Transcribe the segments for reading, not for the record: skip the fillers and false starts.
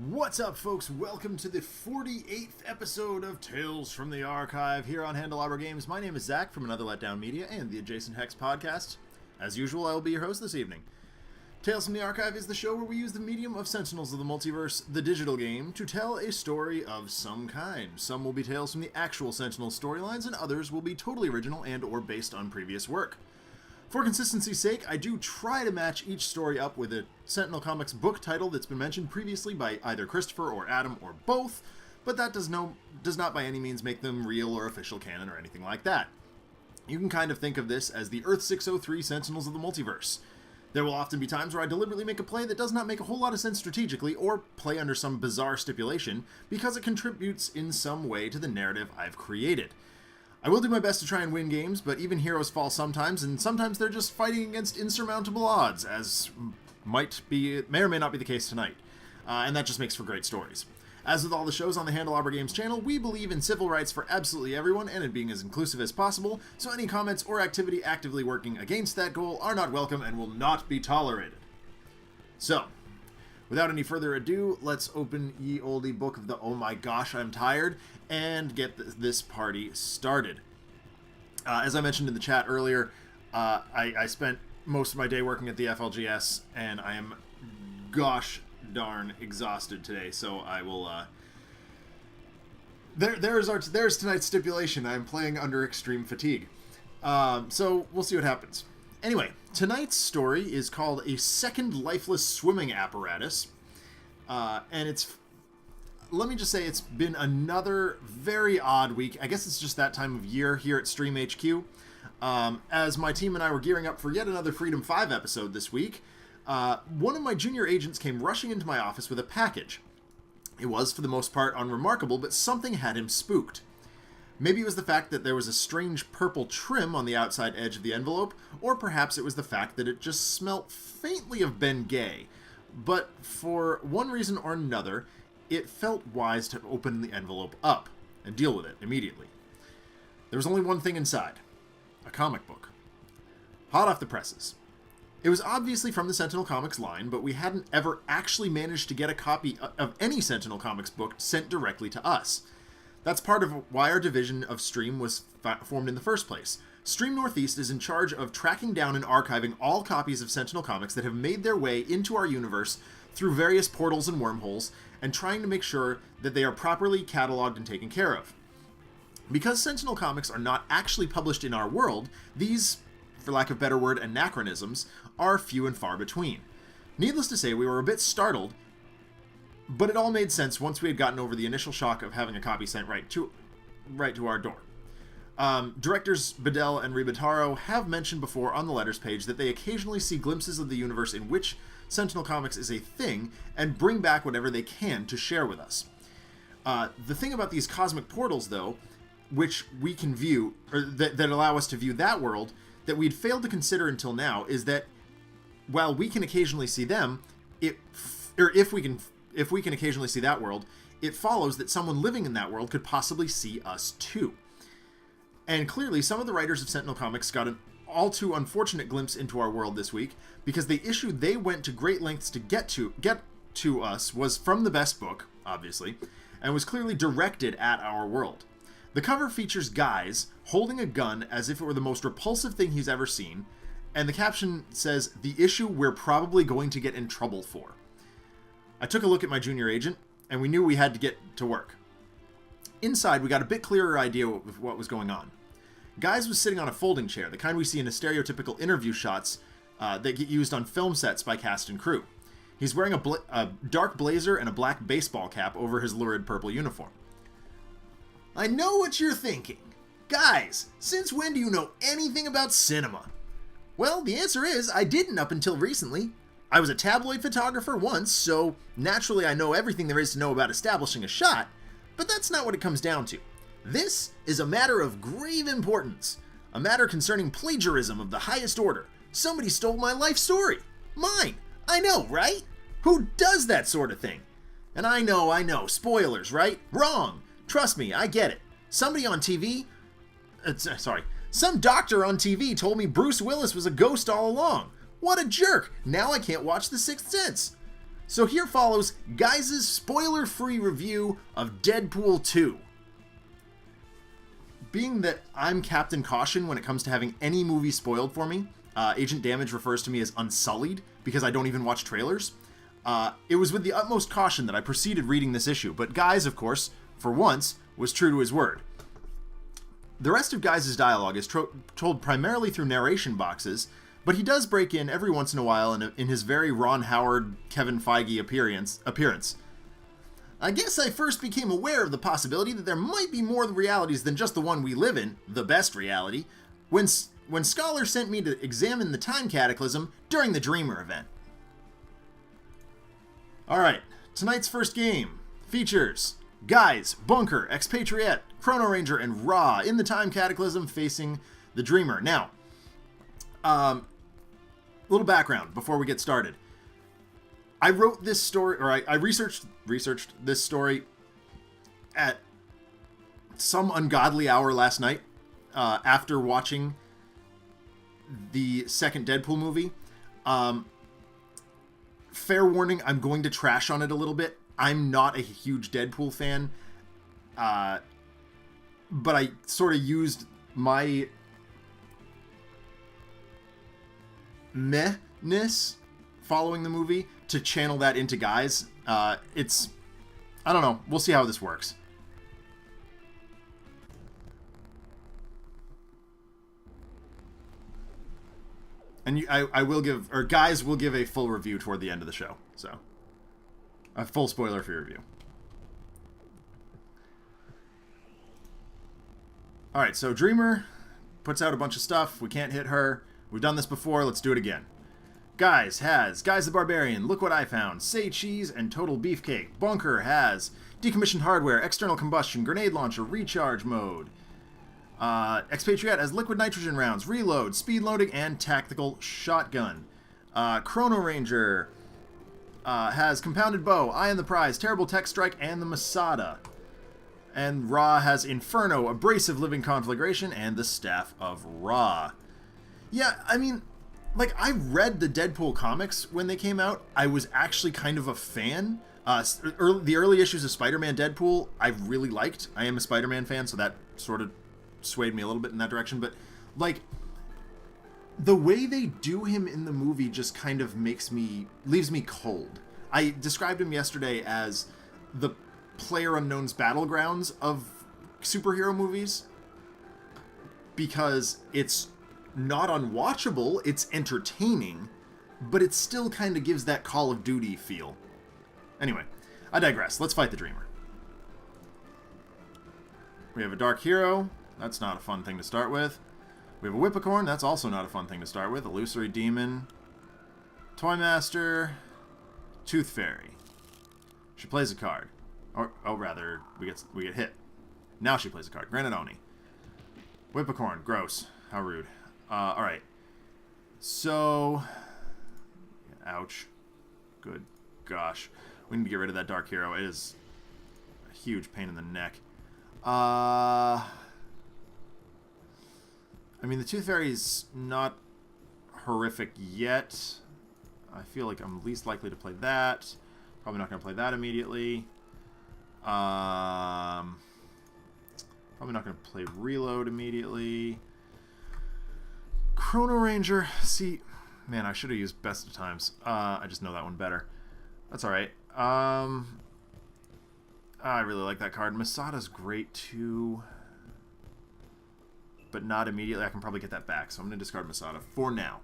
What's up, folks? Welcome to the 48th episode of Tales from the Archive here on Handelabra Games. My name is Zach from Another Letdown Media and the Adjacent Hex podcast. As usual, I will be your host this evening. Tales from the Archive is the show where we use the medium of Sentinels of the Multiverse, the digital game, to tell a story of some kind. Some will be tales from the actual Sentinel storylines, and others will be totally original and or based on previous work. For consistency's sake, I do try to match each story up with a Sentinel Comics book title that's been mentioned previously by either Christopher or Adam or both, but that does not by any means make them real or official canon or anything like that. You can kind of think of this as the Earth 603 Sentinels of the Multiverse. There will often be times where I deliberately make a play that does not make a whole lot of sense strategically, or play under some bizarre stipulation, because it contributes in some way to the narrative I've created. I will do my best to try and win games, but even heroes fall sometimes, and sometimes they're just fighting against insurmountable odds, as may or may not be the case tonight. And that just makes for great stories. As with all the shows on the Handelabra Games channel, we believe in civil rights for absolutely everyone, and in being as inclusive as possible, so any comments or activity actively working against that goal are not welcome and will not be tolerated. So, without any further ado, let's open ye olde book of the Oh My Gosh, I'm Tired, and get this party started. As I mentioned in the chat earlier, I spent most of my day working at the FLGS, and I am gosh darn exhausted today, so I will... There's tonight's stipulation. I'm playing under extreme fatigue. So we'll see what happens. Anyway, tonight's story is called A Second Lifeless Swimming Apparatus, and let me just say it's been another very odd week. I guess it's just that time of year here at Stream HQ. As my team and I were gearing up for yet another Freedom 5 episode this week, one of my junior agents came rushing into my office with a package. It was, for the most part, unremarkable, but something had him spooked. Maybe it was the fact that there was a strange purple trim on the outside edge of the envelope, or perhaps it was the fact that it just smelt faintly of Ben Gay. But for one reason or another, it felt wise to open the envelope up and deal with it immediately. There was only one thing inside: a comic book. Hot off the presses. It was obviously from the Sentinel Comics line, but we hadn't ever actually managed to get a copy of any Sentinel Comics book sent directly to us. That's part of why our division of Stream was formed in the first place. Stream Northeast is in charge of tracking down and archiving all copies of Sentinel Comics that have made their way into our universe through various portals and wormholes, and trying to make sure that they are properly cataloged and taken care of. Because Sentinel Comics are not actually published in our world, these, for lack of better word, anachronisms, are few and far between. Needless to say, we were a bit startled, but it all made sense once we had gotten over the initial shock of having a copy sent right to our door. Directors Bedell and Ribataro have mentioned before on the letters page that they occasionally see glimpses of the universe in which Sentinel Comics is a thing, and bring back whatever they can to share with us. The thing about these cosmic portals, though, which we can view, or that allow us to view that world, that we'd failed to consider until now, is that while we can occasionally see them, if we can occasionally see that world, it follows that someone living in that world could possibly see us too. And clearly, some of the writers of Sentinel Comics got an all too unfortunate glimpse into our world this week, because the issue they went to great lengths to get to us was from the best book, obviously, and was clearly directed at our world. The cover features Guise holding a gun as if it were the most repulsive thing he's ever seen, and the caption says, "The issue we're probably going to get in trouble for." I took a look at my junior agent, and we knew we had to get to work. Inside, we got a bit clearer idea of what was going on. Guise was sitting on a folding chair, the kind we see in the stereotypical interview shots that get used on film sets by cast and crew. He's wearing a dark blazer and a black baseball cap over his lurid purple uniform. I know what you're thinking. Guys, since when do you know anything about cinema? Well, the answer is I didn't up until recently. I was a tabloid photographer once, so naturally I know everything there is to know about establishing a shot, but that's not what it comes down to. This is a matter of grave importance. A matter concerning plagiarism of the highest order. Somebody stole my life story. Mine. I know, right? Who does that sort of thing? And I know. Spoilers, right? Wrong. Trust me, I get it. Somebody on TV... Some doctor on TV told me Bruce Willis was a ghost all along. What a jerk! Now I can't watch The Sixth Sense. So here follows Guise's spoiler-free review of Deadpool 2. Being that I'm Captain Caution when it comes to having any movie spoiled for me, Agent Damage refers to me as Unsullied because I don't even watch trailers. It was with the utmost caution that I proceeded reading this issue, but Guise, of course, for once, was true to his word. The rest of Guise's dialogue is told primarily through narration boxes, but he does break in every once in a while in his very Ron Howard, Kevin Feige appearance. I guess I first became aware of the possibility that there might be more realities than just the one we live in, the best reality, when Scholar sent me to examine the time cataclysm during the Dreamer event. Alright, tonight's first game features Guise, Bunker, Expatriette, Chrono-Ranger, and Ra in the time cataclysm facing the Dreamer. Now, little background before we get started. I wrote this story, or I researched this story at some ungodly hour last night after watching the second Deadpool movie. Fair warning, I'm going to trash on it a little bit. I'm not a huge Deadpool fan, but I sort of used my meh-ness following the movie to channel that into Guise. I don't know. We'll see how this works. And I will give, or Guise will give a full review toward the end of the show. So, a full spoiler-free review. Alright, so Dreamer puts out a bunch of stuff. We can't hit her. We've done this before. Let's do it again. Guise has Guise the Barbarian, Look What I Found, Say Cheese, and Total Beefcake. Bunker has Decommissioned Hardware, External Combustion, Grenade Launcher, Recharge Mode. Expatriate has Liquid Nitrogen Rounds, Reload, Speed Loading, and Tactical Shotgun. Chrono-Ranger has Compounded Bow, Eye on the Prize, Terrible Tech Strike, and the Masada. And Ra has Inferno, Abrasive Living Conflagration, and the Staff of Ra. Yeah, I mean, like, I read the Deadpool comics when they came out. I was actually kind of a fan. The early issues of Spider-Man Deadpool, I really liked. I am a Spider-Man fan, so that sort of swayed me a little bit in that direction. But, like, the way they do him in the movie just kind of leaves me cold. I described him yesterday as the PlayerUnknown's Battlegrounds of superhero movies, because it's not unwatchable, it's entertaining, but it still kind of gives that Call of Duty feel. Anyway, I digress. Let's fight the Dreamer. We have a Dark Hero. That's not a fun thing to start with. We have a Whippicorn. That's also not a fun thing to start with. Illusory Demon. Toymaster. Tooth Fairy. She plays a card. Or, oh, rather, we get hit. Now she plays a card. Granite Oni. Whippicorn. Gross. How rude. Alright. So... ouch. Good gosh. We need to get rid of that Dark Hero. It is a huge pain in the neck. I mean, the Tooth Fairy's not horrific yet. I feel like I'm least likely to play that. Probably not going to play that immediately. Probably not going to play Reload immediately. Chrono-Ranger. See, man, I should have used Best of Times. I just know that one better. That's alright. I really like that card. Masada's great too, but not immediately. I can probably get that back, so I'm going to discard Masada for now.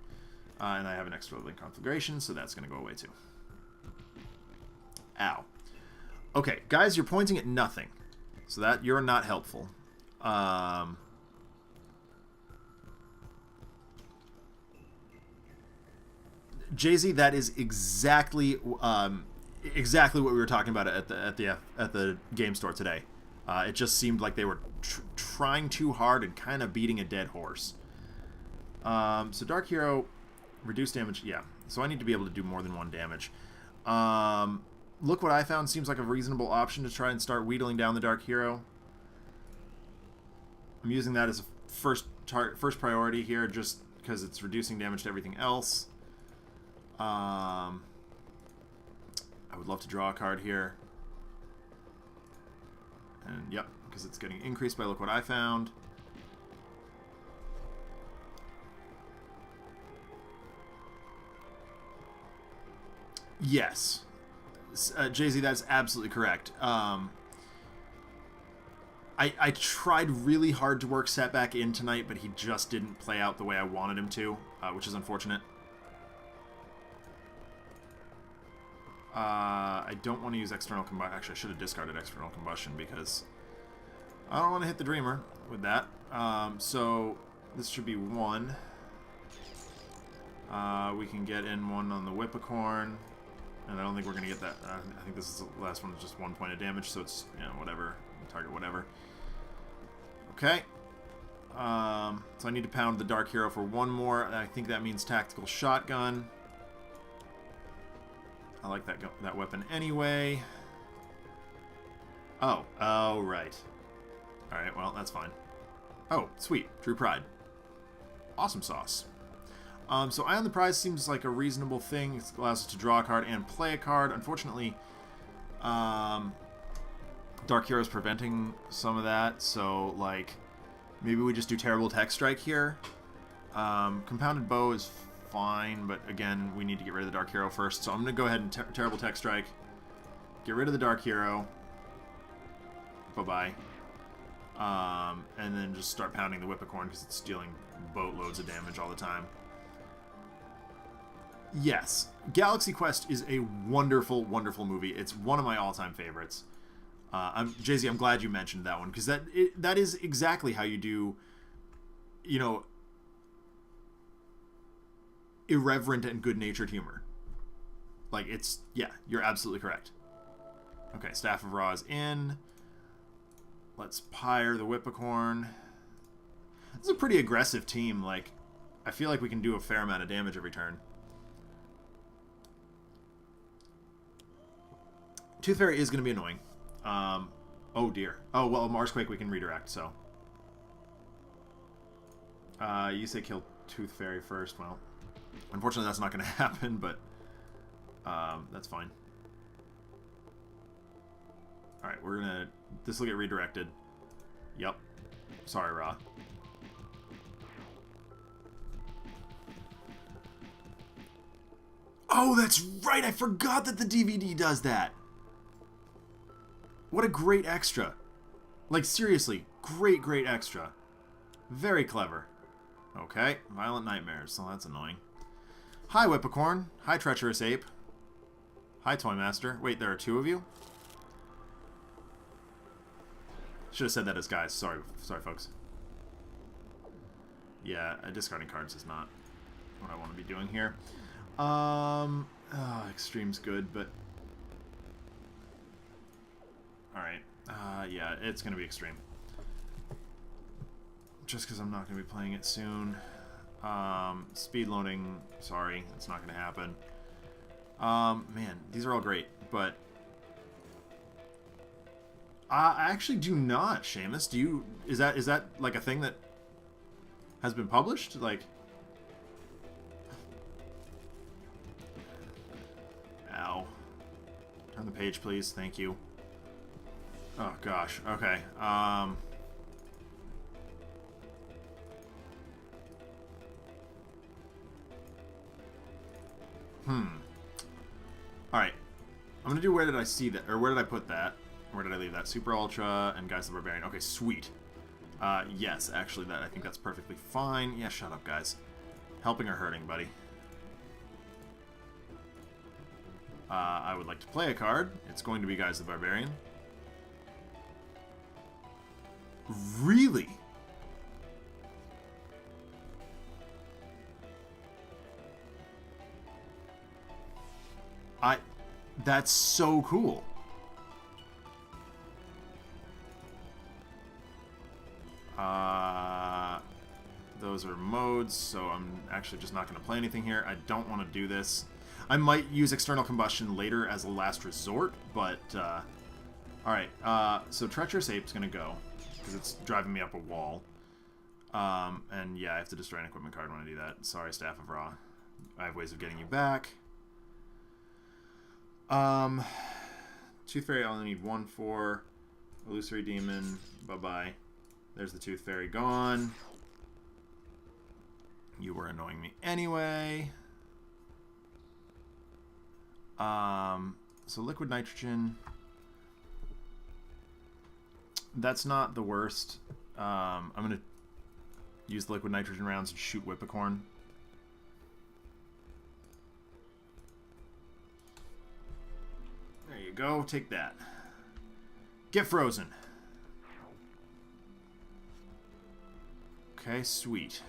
And I have an extra link configuration, so that's going to go away too. Ow. Okay, guys, you're pointing at nothing, so that you're not helpful. Jay-Z, that is exactly exactly what we were talking about at the game store today. It just seemed like they were trying too hard and kind of beating a dead horse. So Dark Hero, reduce damage. Yeah, so I need to be able to do more than one damage. Look What I Found seems like a reasonable option to try and start wheedling down the Dark Hero. I'm using that as a first priority here, just because it's reducing damage to everything else. I would love to draw a card here. And yep, because it's getting increased by look what I found. Yes. Jay-Z, that's absolutely correct. I tried really hard to work Setback in tonight, but he just didn't play out the way I wanted him to, which is unfortunate. I don't want to use external combustion. Actually, I should have discarded external combustion because I don't want to hit the Dreamer with that. So this should be 1. We can get in 1 on the Whippocorn, and I don't think we're going to get that. I think this is the last one, just 1 point of damage, so it's, you know, whatever. Target whatever. Okay. So I need to pound the Dark Hero for 1 more. I think that means Tactical Shotgun. I like that weapon anyway. Oh. Oh, right. Alright, well, that's fine. Oh, sweet. True Pride. Awesome sauce. So Eye on the Prize seems like a reasonable thing. It allows us to draw a card and play a card. Unfortunately, Dark Hero is preventing some of that, so, like, maybe we just do Terrible Tech Strike here. Compounded Bow is fine, but again, we need to get rid of the Dark Hero first, so I'm going to go ahead and Terrible Tech Strike. Get rid of the Dark Hero. Bye-bye. And then just start pounding the Whippocorn because it's dealing boatloads of damage all the time. Yes, Galaxy Quest is a wonderful, wonderful movie. It's one of my all-time favorites. Jay-Z, I'm glad you mentioned that one, because that is exactly how you do, you know, irreverent and good-natured humor. Like, it's, yeah, you're absolutely correct. Okay, Staff of Ra is in. Let's Pyre the Whippocorn. This is a pretty aggressive team. Like, I feel like we can do a fair amount of damage every turn. Tooth Fairy is going to be annoying. Oh dear. Oh, well, Marsquake we can redirect, so. You say kill Tooth Fairy first. Well, unfortunately that's not going to happen, but that's fine. Alright, we're going to... This will get redirected. Yep. Sorry, Ra. Oh, that's right! I forgot that the DVD does that! What a great extra. Like, seriously, great, great extra. Very clever. Okay, Violent Nightmares, so that's annoying. Hi, Whippocorn. Hi, Treacherous Ape. Hi, Toymaster. Wait, there are 2 of you? Should have said that as guys. Sorry, folks. Yeah, discarding cards is not what I want to be doing here. Extreme's good, but... Alright. Yeah, it's going to be Extreme. Just because I'm not going to be playing it soon. Speed loading, sorry, it's not going to happen. Man, these are all great, but... I actually do not, Seamus. Do you... Is that like a thing that has been published? Like... Ow. Turn the page, please. Thank you. Oh, gosh. Okay. Alright. I'm gonna do where did I see that, or where did I put that? Where did I leave that? Super Ultra and Guise the Barbarian. Okay, sweet. Yes, actually, I think that's perfectly fine. Yeah, shut up, guys. Helping or hurting, buddy? I would like to play a card. It's going to be Guise the Barbarian. Really? That's so cool. Those are modes, so I'm actually just not going to play anything here. I don't want to do this. I might use External Combustion later as a last resort, but, alright, so Treacherous Ape's going to go, because it's driving me up a wall. And yeah, I have to destroy an equipment card when I do that. Sorry, Staff of Ra. I have ways of getting you back. Um, Tooth Fairy, I only need 1 for. Illusory Demon, bye-bye. There's the Tooth Fairy gone. You were annoying me anyway. So Liquid Nitrogen. That's not the worst. I'm going to use the Liquid Nitrogen rounds and shoot Whippicorn. There you go. Take that. Get frozen. Okay, sweet.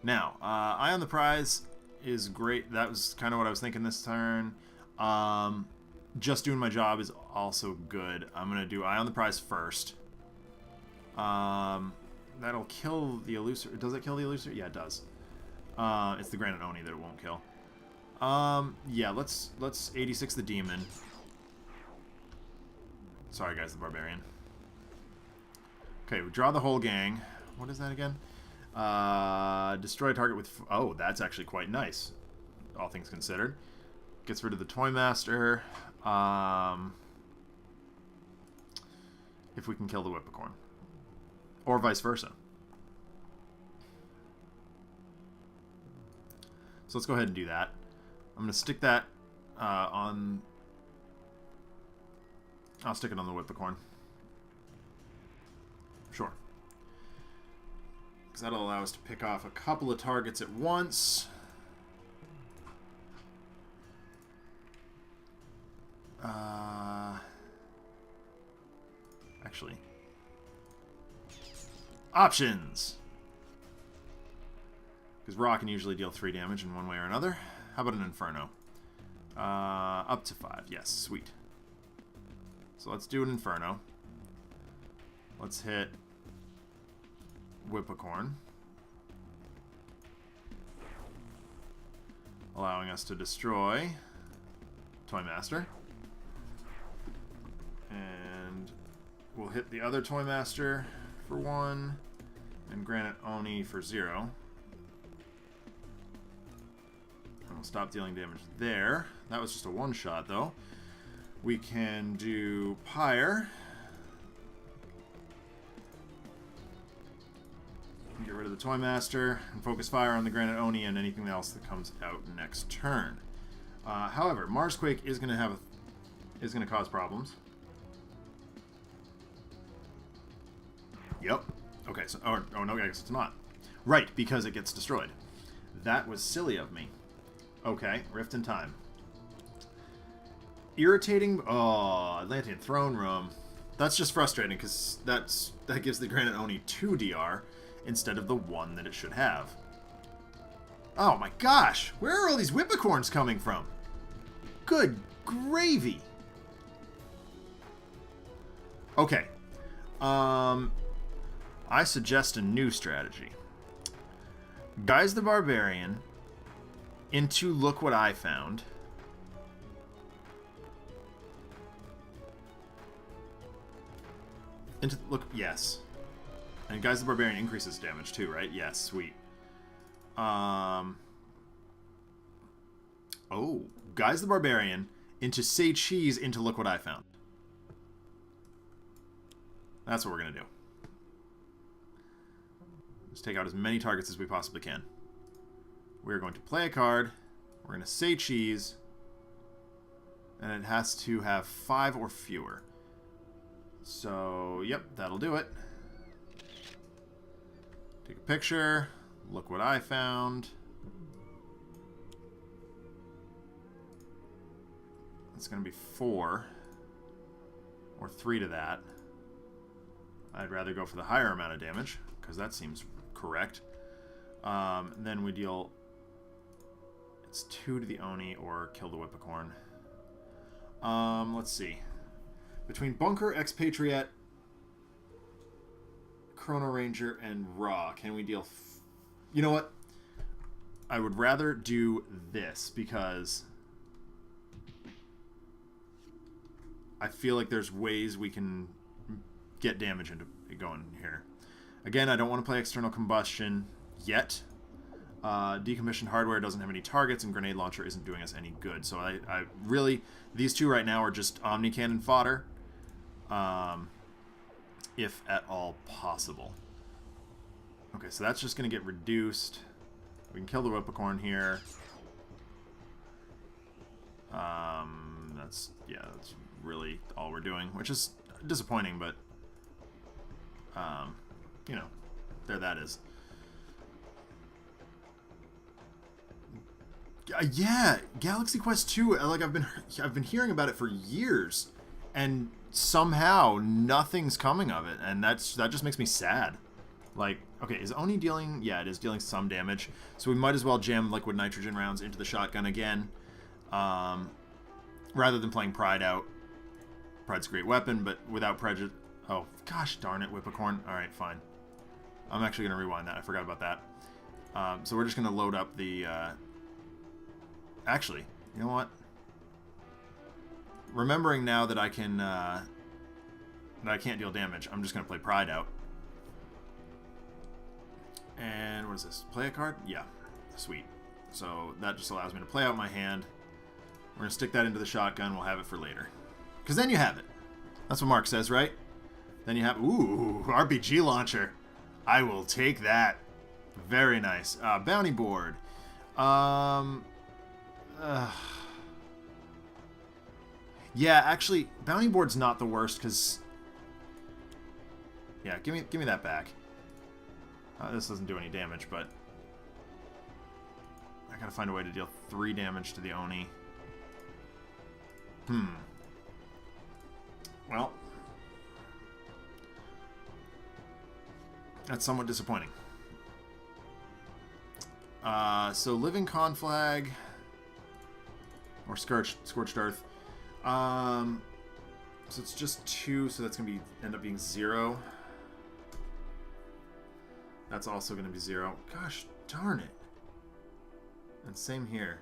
Now, Eye on the Prize is great. That was kind of what I was thinking this turn. Just doing my job is also good. I'm going to do Eye on the Prize first. That'll kill the Illusory. Does it kill the Illusory? Yeah, it does. It's the Granite Oni that it won't kill. Yeah, let's 86 the Demon. Sorry, guys, the Barbarian. Okay, we draw the whole gang. What is that again? Destroy target with... Oh, that's actually quite nice, all things considered. Gets rid of the Toymaster. If we can kill the Whippicorn. Or vice versa. So let's go ahead and do that. I'm going to stick that on... I'll stick it on the Whippicorn. Sure. Because that'll allow us to pick off a couple of targets at once. Actually. Options! Because Raw can usually deal 3 damage in one way or another. How about an Inferno? Up to 5. Yes, sweet. So let's do an Inferno. Let's hit Whippicorn, allowing us to destroy Toymaster. And we'll hit the other Toymaster for 1, and Granite Oni for 0. And we'll stop dealing damage there. That was just a one-shot, though. We can do Pyre. Get rid of the Toymaster and focus fire on the Granite Oni and anything else that comes out next turn. However, Marsquake is going to cause problems. Yep. Okay. So, oh no, I guess it's not. Right, because it gets destroyed. That was silly of me. Okay, Rift in Time. Irritating. Oh, Atlantean Throne Room. That's just frustrating because that gives the Granite Oni 2 DR. Instead of the 1 that it should have. Oh my gosh! Where are all these Whippicorns coming from? Good gravy! Okay. I suggest a new strategy. Guise the Barbarian into Look What I Found. Into look, yes. And Guise the Barbarian increases damage too, right? Yes, sweet. Oh, Guise the Barbarian into Say Cheese into Look What I Found. That's what we're going to do. Just take out as many targets as we possibly can. We're going to play a card. We're going to Say Cheese. And it has to have 5 or fewer. So, yep, that'll do it. Take a picture. Look what I found. It's going to be 4. Or 3 to that. I'd rather go for the higher amount of damage, because that seems correct. Then we deal... It's 2 to the Oni, or kill the Whippicorn. Let's see. Between Bunker, Expatriette, Chrono-Ranger, and Raw, can we deal... You know what? I would rather do this, because I feel like there's ways we can get damage into going here. Again, I don't want to play External Combustion yet. Decommissioned hardware doesn't have any targets, and grenade launcher isn't doing us any good. So I really, these two right now are just Omni Cannon fodder, if at all possible. Okay, so that's just going to get reduced. We can kill the Whippocorn here. That's really all we're doing, which is disappointing, but you know, there that is. Yeah, Galaxy Quest 2. Like I've been hearing about it for years, and somehow nothing's coming of it, and that just makes me sad. Like, okay, is Oni dealing? Yeah, it is dealing some damage, so we might as well jam liquid nitrogen rounds into the shotgun again, rather than playing Pride out. Pride's a great weapon, but without prejudice. Oh, gosh darn it, Whippocorn. All right, fine. I'm actually gonna rewind that. I forgot about that. So we're just gonna load up the. Actually, you know what? Remembering now that I can that I can't deal damage, I'm just gonna play Pride out. And what is this? Play a card? Yeah, sweet. So that just allows me to play out my hand. We're gonna stick that into the shotgun. We'll have it for later, because then you have it. That's what Mark says, right? Then you have RPG launcher. I will take that. Very nice. Bounty board. Yeah, actually, bounty board's not the worst, because yeah, give me that back. This doesn't do any damage, but I gotta find a way to deal 3 damage to the Oni. Well, that's somewhat disappointing. So Living Conflag or Scorched Earth. So it's just 2, so that's gonna end up being 0. That's also gonna be 0. Gosh darn it. And same here.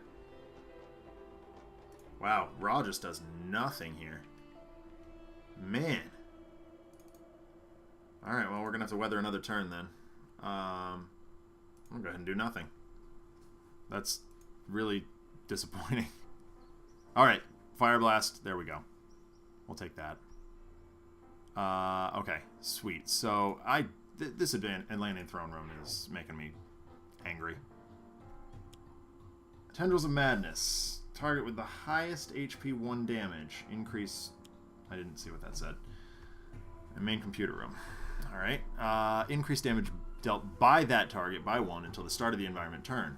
Wow, Raw just does nothing here. Man. Alright, well, we're going to have to weather another turn then. I'm going to go ahead and do nothing. That's really disappointing. Alright, Fire Blast. There we go. We'll take that. Okay, sweet. So, this Atlantean Throne Room is making me angry. Tendrils of Madness. Target with the highest HP 1 damage. Increase... I didn't see what that said. And main computer room. Alright. Increased damage dealt by that target by 1 until the start of the environment turn.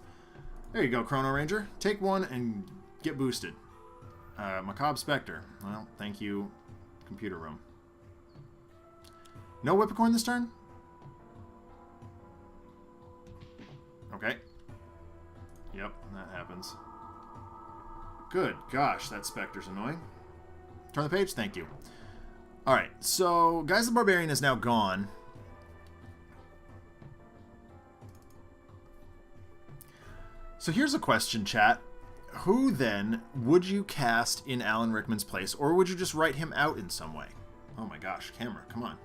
There you go, Chrono-Ranger. Take 1 and get boosted. Macabre Spectre. Well, thank you, computer room. No Whippocorn this turn? Okay. Yep, that happens. Good gosh, that Spectre's annoying. Turn the page, thank you. Alright, so Guise the Barbarian is now gone. So here's a question, chat. Who then would you cast in Alan Rickman's place, or would you just write him out in some way? Oh my gosh, camera, come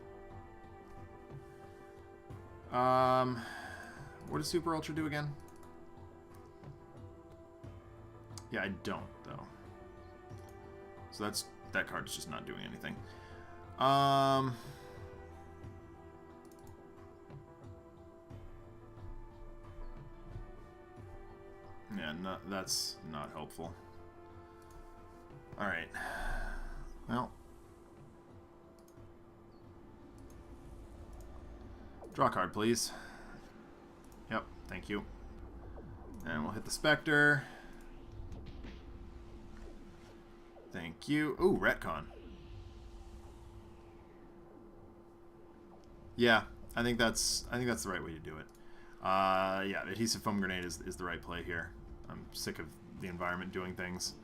on. What does Super Ultra do again? Yeah, I don't, though. So that card's just not doing anything. Yeah, that's not helpful. Alright. Well. Draw a card, please. Yep, thank you. And we'll hit the Spectre. Thank you. Ooh, retcon. Yeah, I think that's the right way to do it. Yeah, adhesive foam grenade is the right play here. I'm sick of the environment doing things.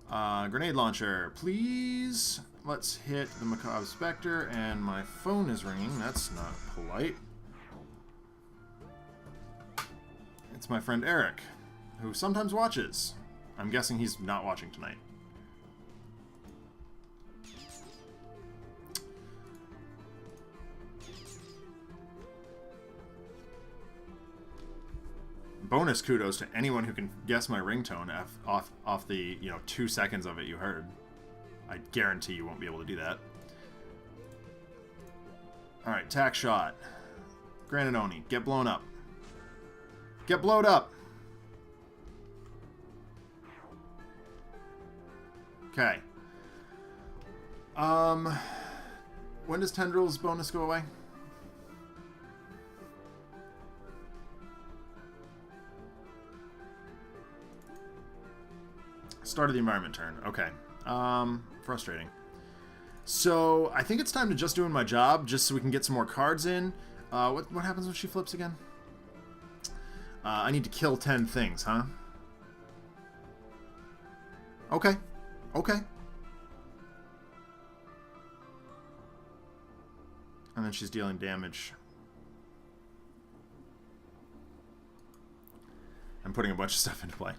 Grenade launcher, please. Let's hit the Macabre Spectre, and my phone is ringing. That's not polite. It's my friend Eric, who sometimes watches. I'm guessing he's not watching tonight. bonus kudos to anyone who can guess my ringtone off the 2 seconds of it you heard. I guarantee you won't be able to do that. All right, tack shot. Granitoni, get blown up. Get blowed up. Okay. When does Tendrils bonus go away? Start of the environment turn. Okay. Frustrating. So, I think it's time to just doing my job, just so we can get some more cards in. What happens when she flips again? I need to kill 10 things, huh? Okay. Okay. And then she's dealing damage. I'm putting a bunch of stuff into play.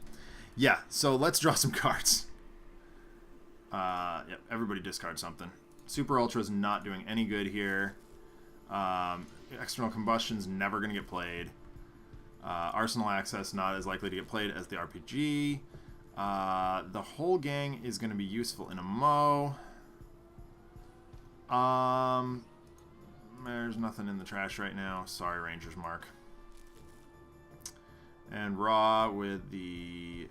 Yeah, so let's draw some cards. Yep, everybody discard something. Super Ultra's not doing any good here. External Combustion's never going to get played. Arsenal Access not as likely to get played as the RPG. The whole gang is going to be useful in a Mo. There's nothing in the trash right now. Sorry, Rangers Mark. And Raw with the...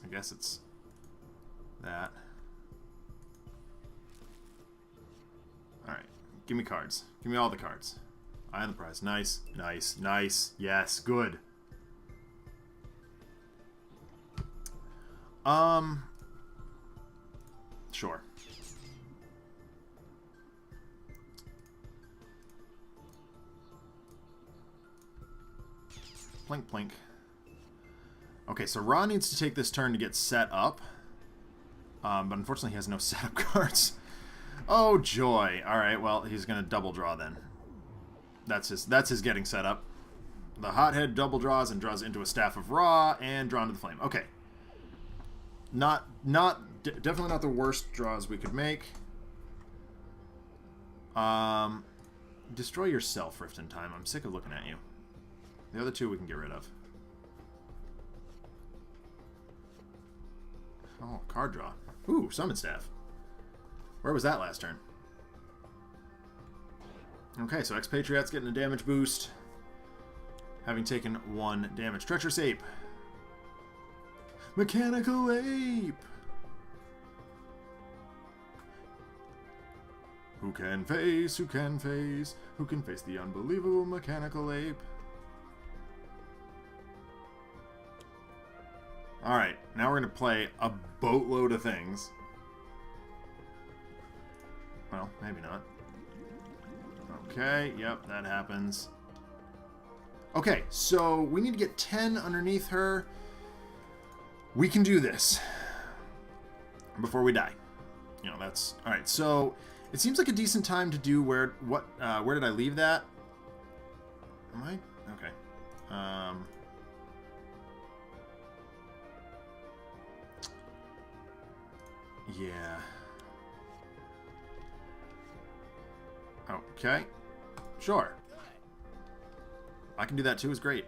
I guess it's that. Alright. Give me cards. Give me all the cards. Eye on the prize. Nice. Nice. Nice. Yes. Good. Sure. Plink, plink. Okay, so Ra needs to take this turn to get set up. But unfortunately he has no setup cards. Oh, joy. Alright, well, he's going to double draw then. That's his getting set up. The Hothead double draws and draws into a Staff of Ra and drawn to the Flame. Okay. Definitely not the worst draws we could make. Destroy yourself, Rift in Time. I'm sick of looking at you. The other two we can get rid of. Oh, card draw. Ooh, Summon Staff. Where was that last turn? Okay, so Expatriatte's getting a damage boost. Having taken 1 damage. Treacherous Ape. Mechanical Ape! Who can face, who can face, who can face the unbelievable Mechanical Ape? Alright, now we're going to play a boatload of things. Well, maybe not. Okay, yep, that happens. Okay, so we need to get 10 underneath her. We can do this before we die. You know, that's... Alright, so it seems like a decent time to do where did I leave that? Am I? Okay. Yeah. Okay. Sure. I can do that too, is great.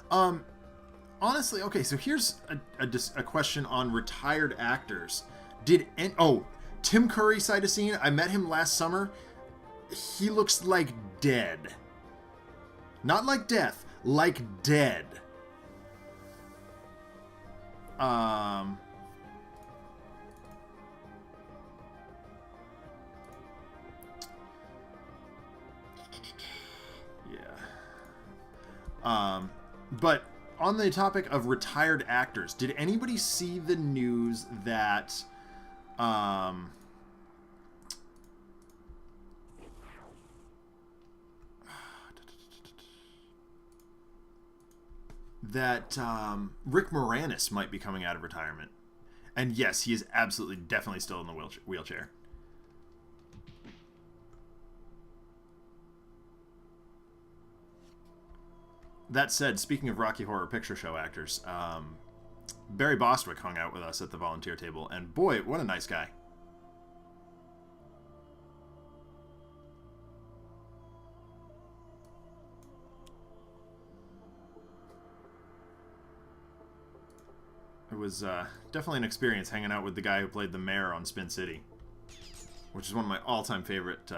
Honestly, okay, so here's a question on retired actors. Tim Curry Cytosine, I met him last summer. He looks like dead. Not like death, like dead. But on the topic of retired actors, did anybody see the news that Rick Moranis might be coming out of retirement? And yes, he is absolutely, definitely still in the wheelchair. That said, speaking of Rocky Horror Picture Show actors, Barry Bostwick hung out with us at the volunteer table, and boy, what a nice guy. It was definitely an experience hanging out with the guy who played the mayor on Spin City, which is one of my all-time favorite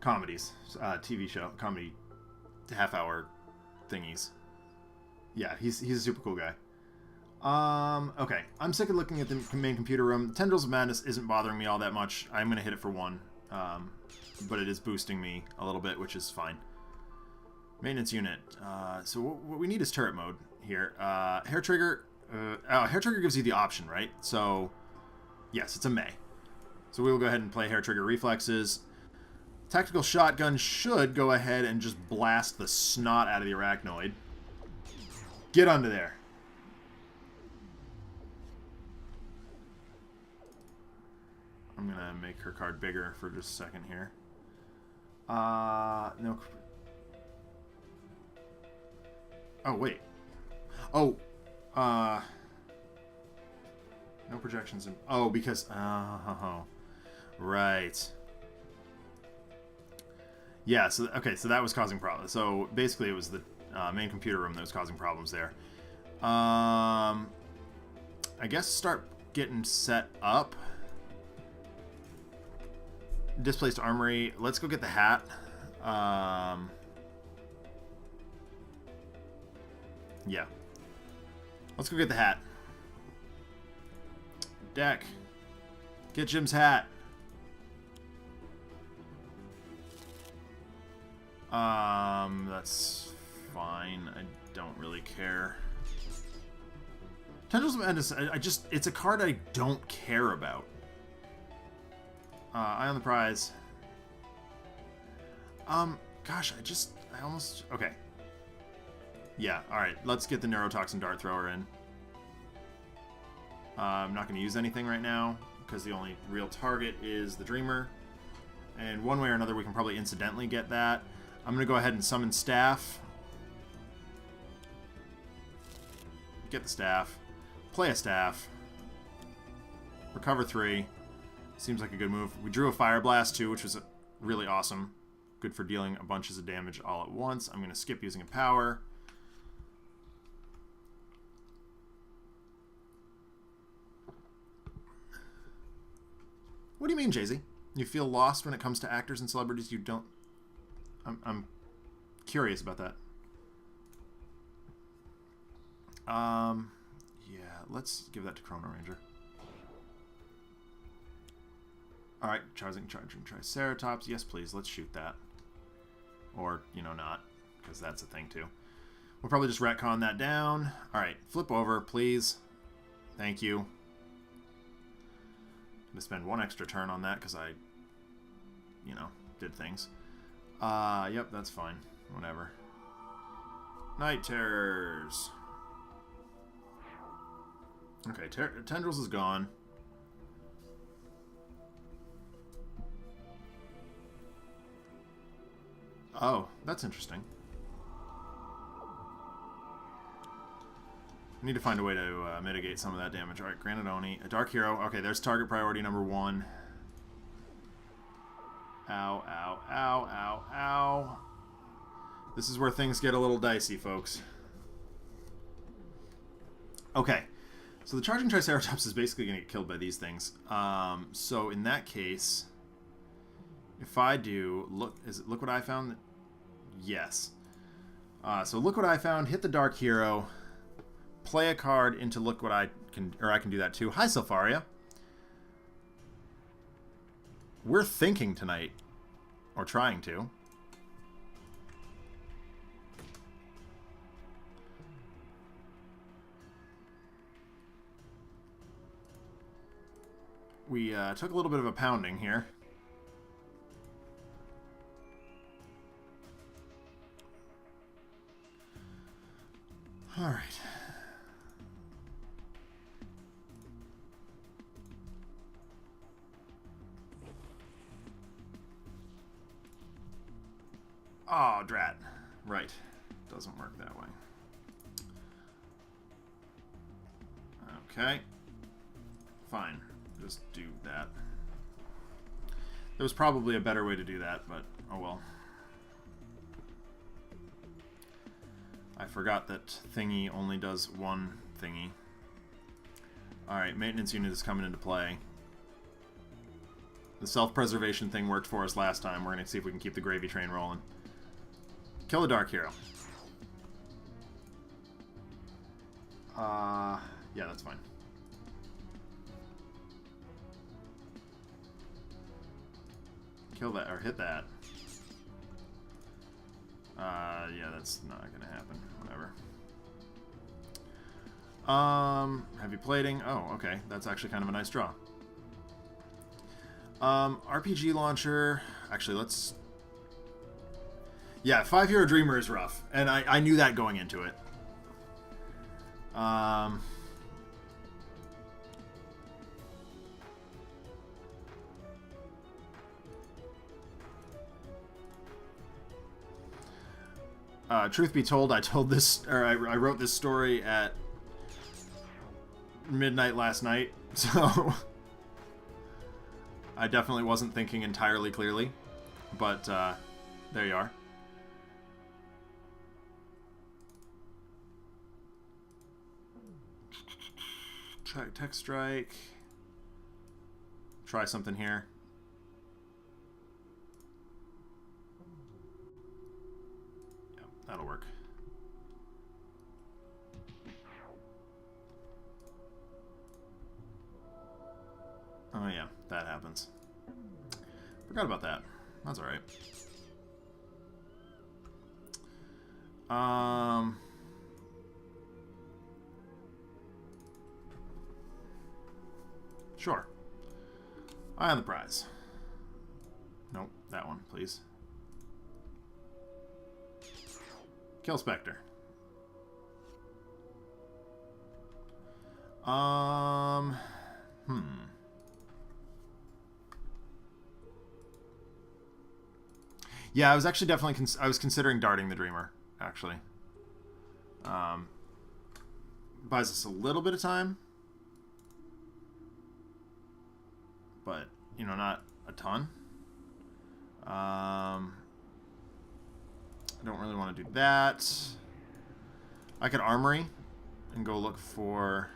comedies, TV show, comedy half-hour thingies. Yeah, he's a super cool guy. Okay. I'm sick of looking at the main computer room. Tendrils of Madness isn't bothering me all that much. I'm going to hit it for 1. But it is boosting me a little bit, which is fine. Maintenance unit. So what we need is turret mode here. Hair trigger. Hair trigger gives you the option, right? So, yes, it's a May. So we will go ahead and play hair trigger reflexes. Tactical shotgun should go ahead and just blast the snot out of the arachnoid. Get under there. I'm going to make her card bigger for just a second here. No. Oh, wait. Oh. No projections. Oh, because... Oh. Right. Yeah, so... Okay, so that was causing problems. So, basically, it was the main computer room that was causing problems there. I guess start getting set up. Displaced Armory. Let's go get the hat. Yeah. Let's go get the hat. Deck. Get Jim's hat. That's fine. I don't really care. Tendrils of Madness, it's a card I don't care about. Eye on the prize. Gosh, I almost... Okay. Yeah, alright. Let's get the Neurotoxin Dart Thrower in. I'm not going to use anything right now, because the only real target is the Dreamer. And one way or another, we can probably incidentally get that. I'm going to go ahead and summon Staff. Get the Staff. Play a Staff. Recover 3. Seems like a good move. We drew a Fire Blast too, which was really awesome. Good for dealing a bunches of damage all at once. I'm going to skip using a power. What do you mean, Jay-Z? You feel lost when it comes to actors and celebrities you don't... I'm curious about that. Yeah, let's give that to Chrono-Ranger. Alright, charging Triceratops. Yes, please, let's shoot that. Or, you know, not, because that's a thing, too. We'll probably just retcon that down. Alright, flip over, please. Thank you. I'm going to spend 1 extra turn on that, because I, you know, did things. Yep, that's fine. Whatever. Night Terrors. Okay, Tendrils is gone. Oh, that's interesting. I need to find a way to mitigate some of that damage. Alright, granted Oni. A Dark Hero. Okay, there's target priority number 1. Ow, ow, ow, ow, ow. This is where things get a little dicey, folks. Okay. So the Charging Triceratops is basically going to get killed by these things. So in that case, if I do... Look what I found? Yes. So look what I found. Hit the Dark Hero. Play a card into look what I can... Or I can do that too. Hi, Selfaria. We're thinking tonight. Or trying to. We took a little bit of a pounding here. All right. Oh, drat. Right. Doesn't work that way. Okay. Fine. Just do that. There was probably a better way to do that, but oh well. I forgot that thingy only does one thingy. Alright, maintenance unit is coming into play. The self-preservation thing worked for us last time. We're going to see if we can keep the gravy train rolling. Kill the Dark Hero. Yeah, that's fine. Kill that, or hit that. Yeah, that's not going to happen. Whatever. Heavy plating. Oh, okay. That's actually kind of a nice draw. RPG launcher. Actually, let's... Yeah, 5-Hero Dreamer is rough. And I knew that going into it. Truth be told, I wrote this story at midnight last night, so I definitely wasn't thinking entirely clearly, but there you are. Try Tech Strike. Try something here. Yeah, that'll work. Oh yeah, that happens. Forgot about that. That's alright. Sure. Eye on the prize. Nope, that one, please. Kill Spectre. Yeah, I was actually definitely I was considering darting the Dreamer, actually. Buys us a little bit of time. But, you know, not a ton. I don't really want to do that. I could Armory and go look for...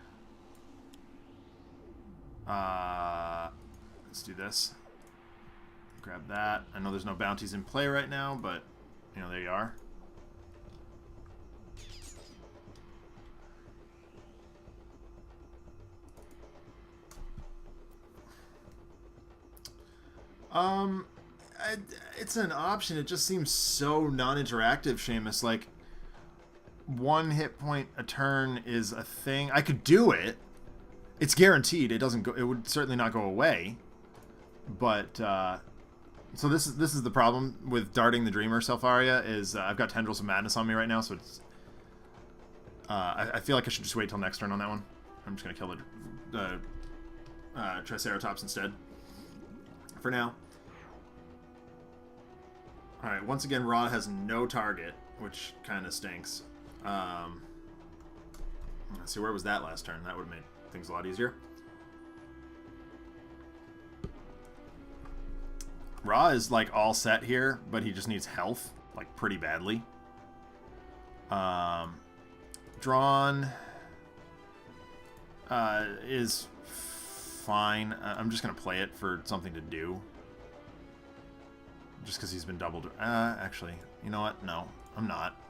let's do this. Grab that. I know there's no bounties in play right now, but, you know, there you are. It's an option. It just seems so non-interactive, Seamus. Like, 1 hit point a turn is a thing. I could do it. It's guaranteed. It doesn't go. It would certainly not go away. But so this is the problem with darting the Dreamer, Selfaria. Is I've got Tendrils of Madness on me right now, so it's. I feel like I should just wait till next turn on that one. I'm just gonna kill the Triceratops instead. For now. Alright, once again, Ra has no target, which kind of stinks. Let's see, where was that last turn? That would have made things a lot easier. Ra is, like, all set here, but he just needs health, like, pretty badly. Drawn is fine. I'm just going to play it for something to do. Just because he's been doubled. Actually, you know what? No, I'm not.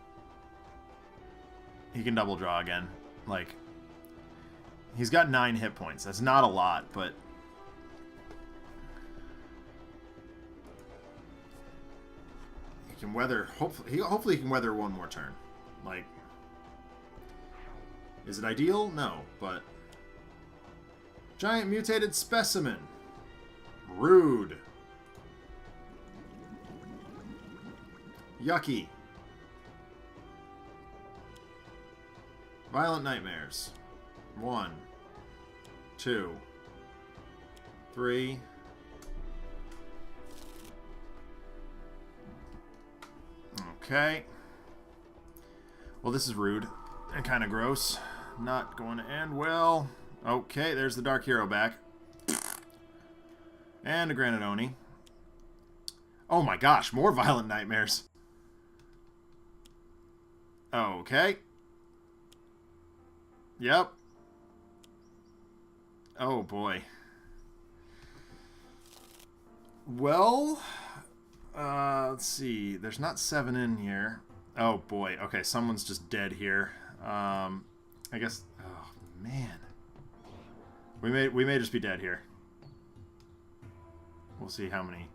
He can double draw again. Like, he's got 9 hit points. That's not a lot, but he can weather. Hopefully, he can weather one more turn. Like, is it ideal? No, but giant mutated specimen. Rude. Yucky. Violent Nightmares. 1, 2, 3. Okay. Well, this is rude and kind of gross. Not going to end well. Okay, there's the Dark Hero back. And a Granite Oni. Oh my gosh, more Violent Nightmares. Okay. Yep. Oh, boy. Well, let's see. There's not 7 in here. Oh, boy. Okay, someone's just dead here. I guess... Oh, man. We may just be dead here. We'll see how many.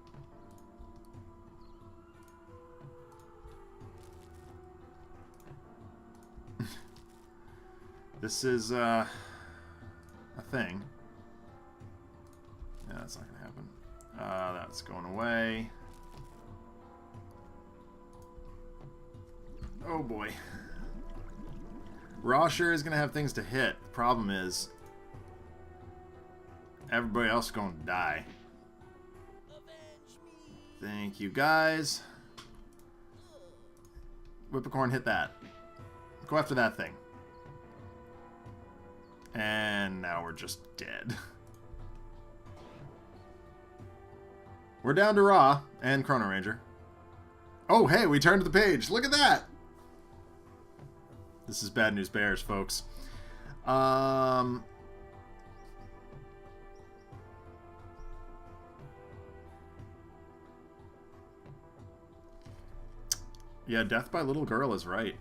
This is a thing. Yeah, that's not gonna happen. That's going away. Oh boy. Raw sure is gonna have things to hit. The problem is everybody else is going to die. Thank you, guys. Whippercorn, hit that. Go after that thing. And now we're just dead. We're down to Raw and Chrono-Ranger. Oh, hey, we turned the page. Look at that. This is Bad News Bears, folks. Yeah, Death by Little Girl is right.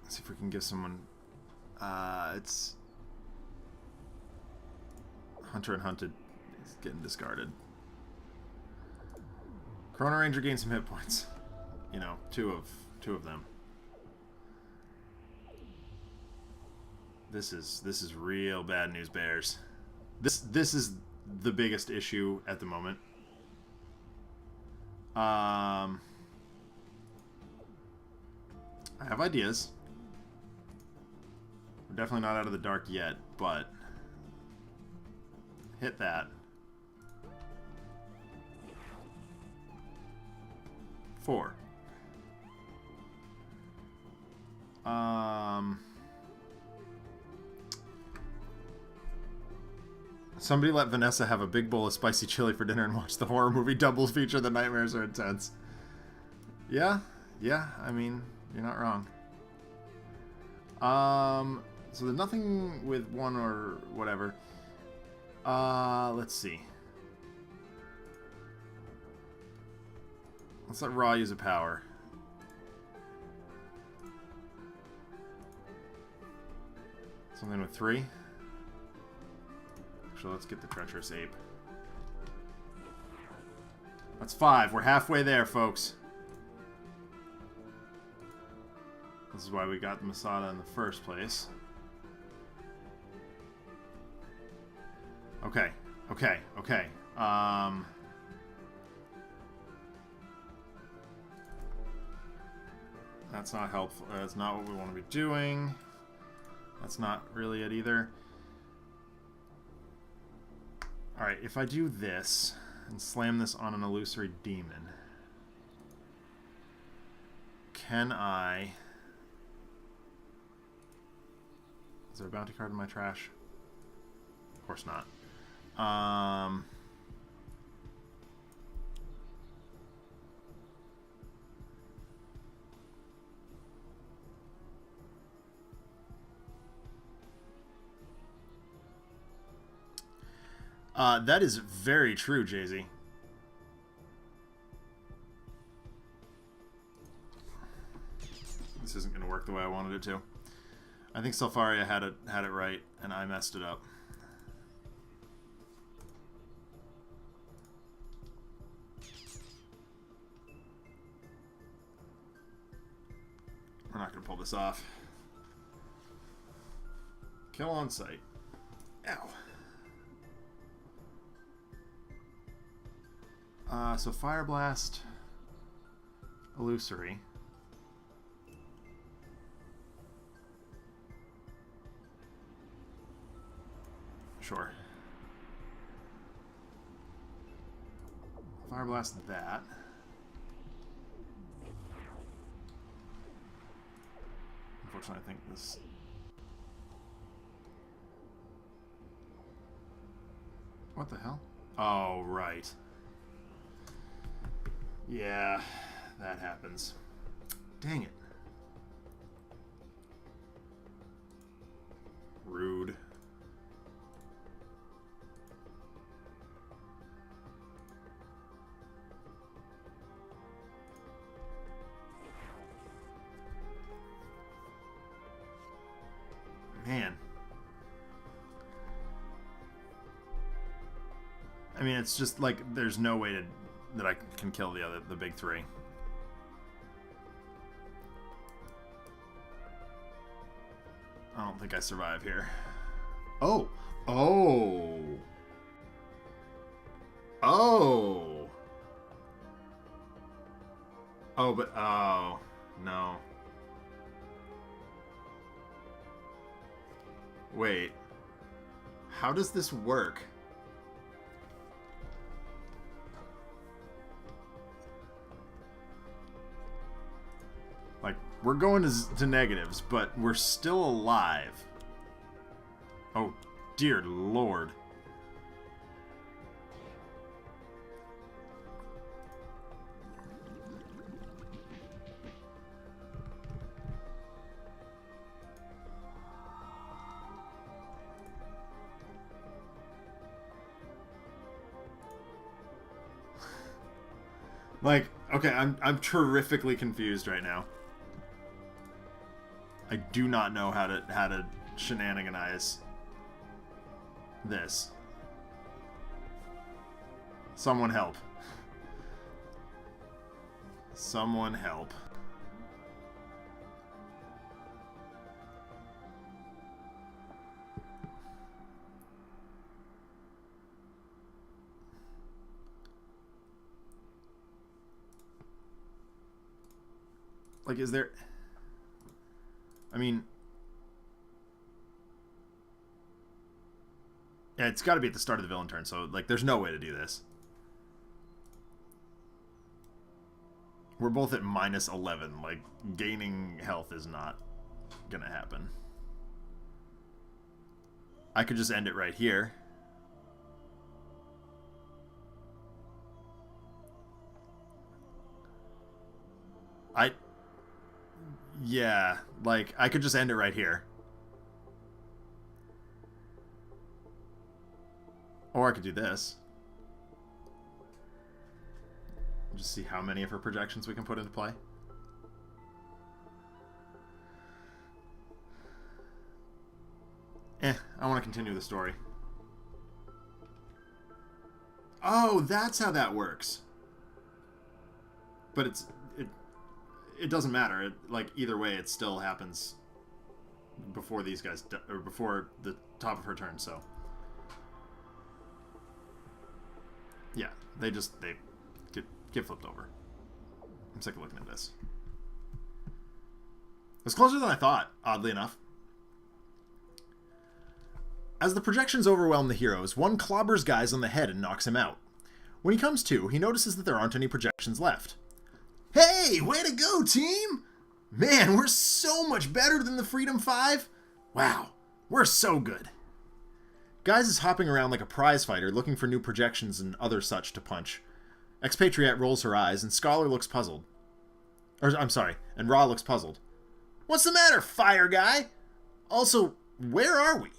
Let's see if we can give someone... it's... Hunter and Hunted is getting discarded. Chrono-Ranger gained some hit points. You know, two of them. This is real Bad News Bears. This is the biggest issue at the moment. I have ideas. We're definitely not out of the dark yet, but hit that. 4. Somebody let Vanessa have a big bowl of spicy chili for dinner and watch the horror movie double feature. The nightmares are intense. Yeah, I mean, you're not wrong. So there's nothing with 1 or whatever. Let's see. Let's let Raw use a power. Something with 3. Actually, let's get the Treacherous Ape. That's 5. We're halfway there, folks. This is why we got the Masada in the first place. Okay. That's not helpful. That's not what we want to be doing. That's not really it either. Alright, if I do this and slam this on an illusory demon, can I... Is there a bounty card in my trash? Of course not. That is very true, Jay-Z. This isn't going to work the way I wanted it to. I think Selfaria had it right, and I messed it up. We're not going to pull this off. Kill on sight. Ow. So Fire Blast, Illusory. Sure. Fire Blast that. Unfortunately, I think this... What the hell? Oh, right. Yeah, that happens. Dang it. Rude. Man. I mean, it's just like there's no way that I can kill the big three. I don't think I survive here. Oh. Oh. Oh. Oh, but oh, no. Wait. How does this work? Like, we're going to negatives, but we're still alive. Oh, dear Lord. Like, okay, I'm terrifically confused right now. I do not know how to shenaniganize this. Someone help. Someone help. Like, is there... I mean... Yeah, it's got to be at the start of the villain turn, so, like, there's no way to do this. We're both at minus 11. Like, gaining health is not gonna happen. I could just end it right here. Yeah, like, I could just end it right here. Or I could do this. Just see how many of her projections we can put into play. I want to continue the story. Oh, that's how that works. But it doesn't matter. Like, either way, it still happens before these guys, or before the top of her turn, so. Yeah, they get flipped over. I'm sick of looking at this. It's closer than I thought, oddly enough. As the projections overwhelm the heroes, one clobbers Guise on the head and knocks him out. When he comes to, he notices that there aren't any projections left. Hey, way to go, team! Man, we're so much better than the Freedom 5. Wow, we're so good. Guise is hopping around like a prize fighter looking for new projections and other such to punch. Expatriette rolls her eyes and Scholar looks puzzled. And Ra looks puzzled. What's the matter, fire guy? Also, where are we?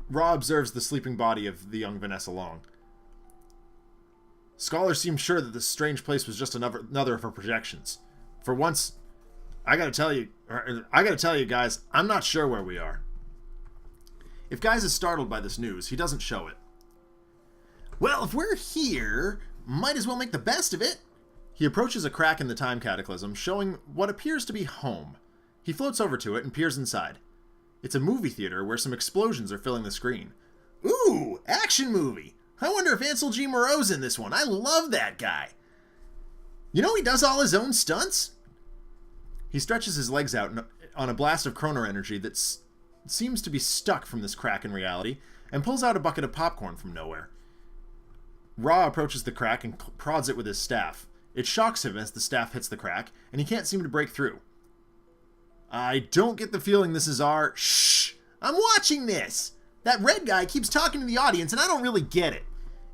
Ra observes the sleeping body of the young Vanessa Long. Scholar seems sure that this strange place was just another of her projections. For once, I gotta tell you guys, I'm not sure where we are. If Guise is startled by this news, he doesn't show it. Well, if we're here, might as well make the best of it. He approaches a crack in the time cataclysm, showing what appears to be home. He floats over to it and peers inside. It's a movie theater where some explosions are filling the screen. Ooh, action movie! I wonder if Ansel G. Moreau's in this one. I love that guy. You know he does all his own stunts? He stretches his legs out on a blast of chrono energy that seems to be stuck from this crack in reality, and pulls out a bucket of popcorn from nowhere. Ra approaches the crack and prods it with his staff. It shocks him as the staff hits the crack, and he can't seem to break through. I don't get the feeling this is our... Shh! I'm watching this! That red guy keeps talking to the audience, and I don't really get it.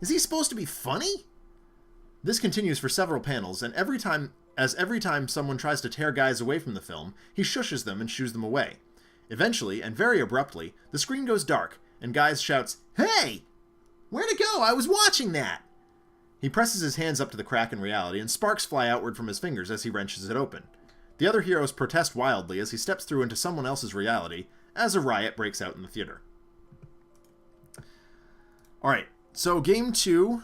Is he supposed to be funny? This continues for several panels, and every time someone tries to tear Guise away from the film, he shushes them and shoos them away. Eventually, and very abruptly, the screen goes dark, and Guise shouts, "Hey! Where'd it go? I was watching that!" He presses his hands up to the crack in reality, and sparks fly outward from his fingers as he wrenches it open. The other heroes protest wildly as he steps through into someone else's reality, as a riot breaks out in the theater. Alright, so Game 2.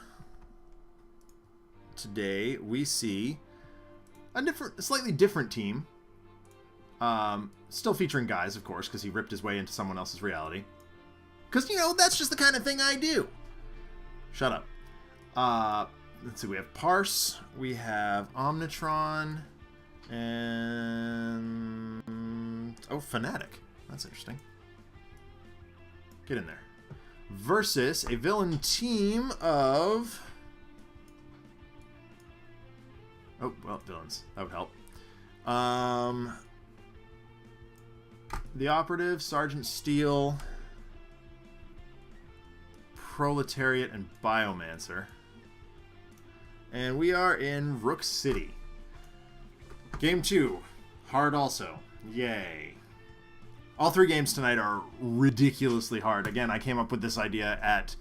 Today, we see a slightly different team. Still featuring Guise, of course, because he ripped his way into someone else's reality. Because, you know, that's just the kind of thing I do. Shut up. Let's see, we have Parse, we have Omnitron, and... oh, Fanatic. That's interesting. Get in there. Versus a villain team of... oh, well, villains. That would help. The Operative, Sergeant Steel, Proletariat, and Biomancer. And we are in Rook City. Game 2. Hard also. Yay. All 3 games tonight are ridiculously hard. Again, I came up with this idea at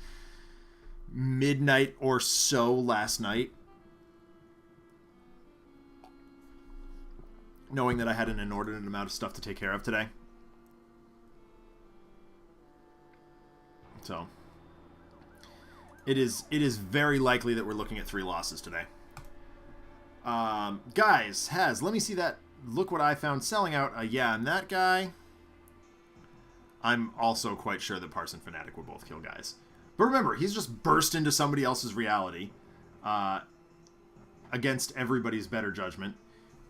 midnight or so last night, knowing that I had an inordinate amount of stuff to take care of today. So, it is very likely that we're looking at 3 losses today. Guise has, let me see that, look what I found, selling out, yeah, and that guy, I'm also quite sure that Parse and Fanatic will both kill Guise. But remember, he's just burst into somebody else's reality, against everybody's better judgment,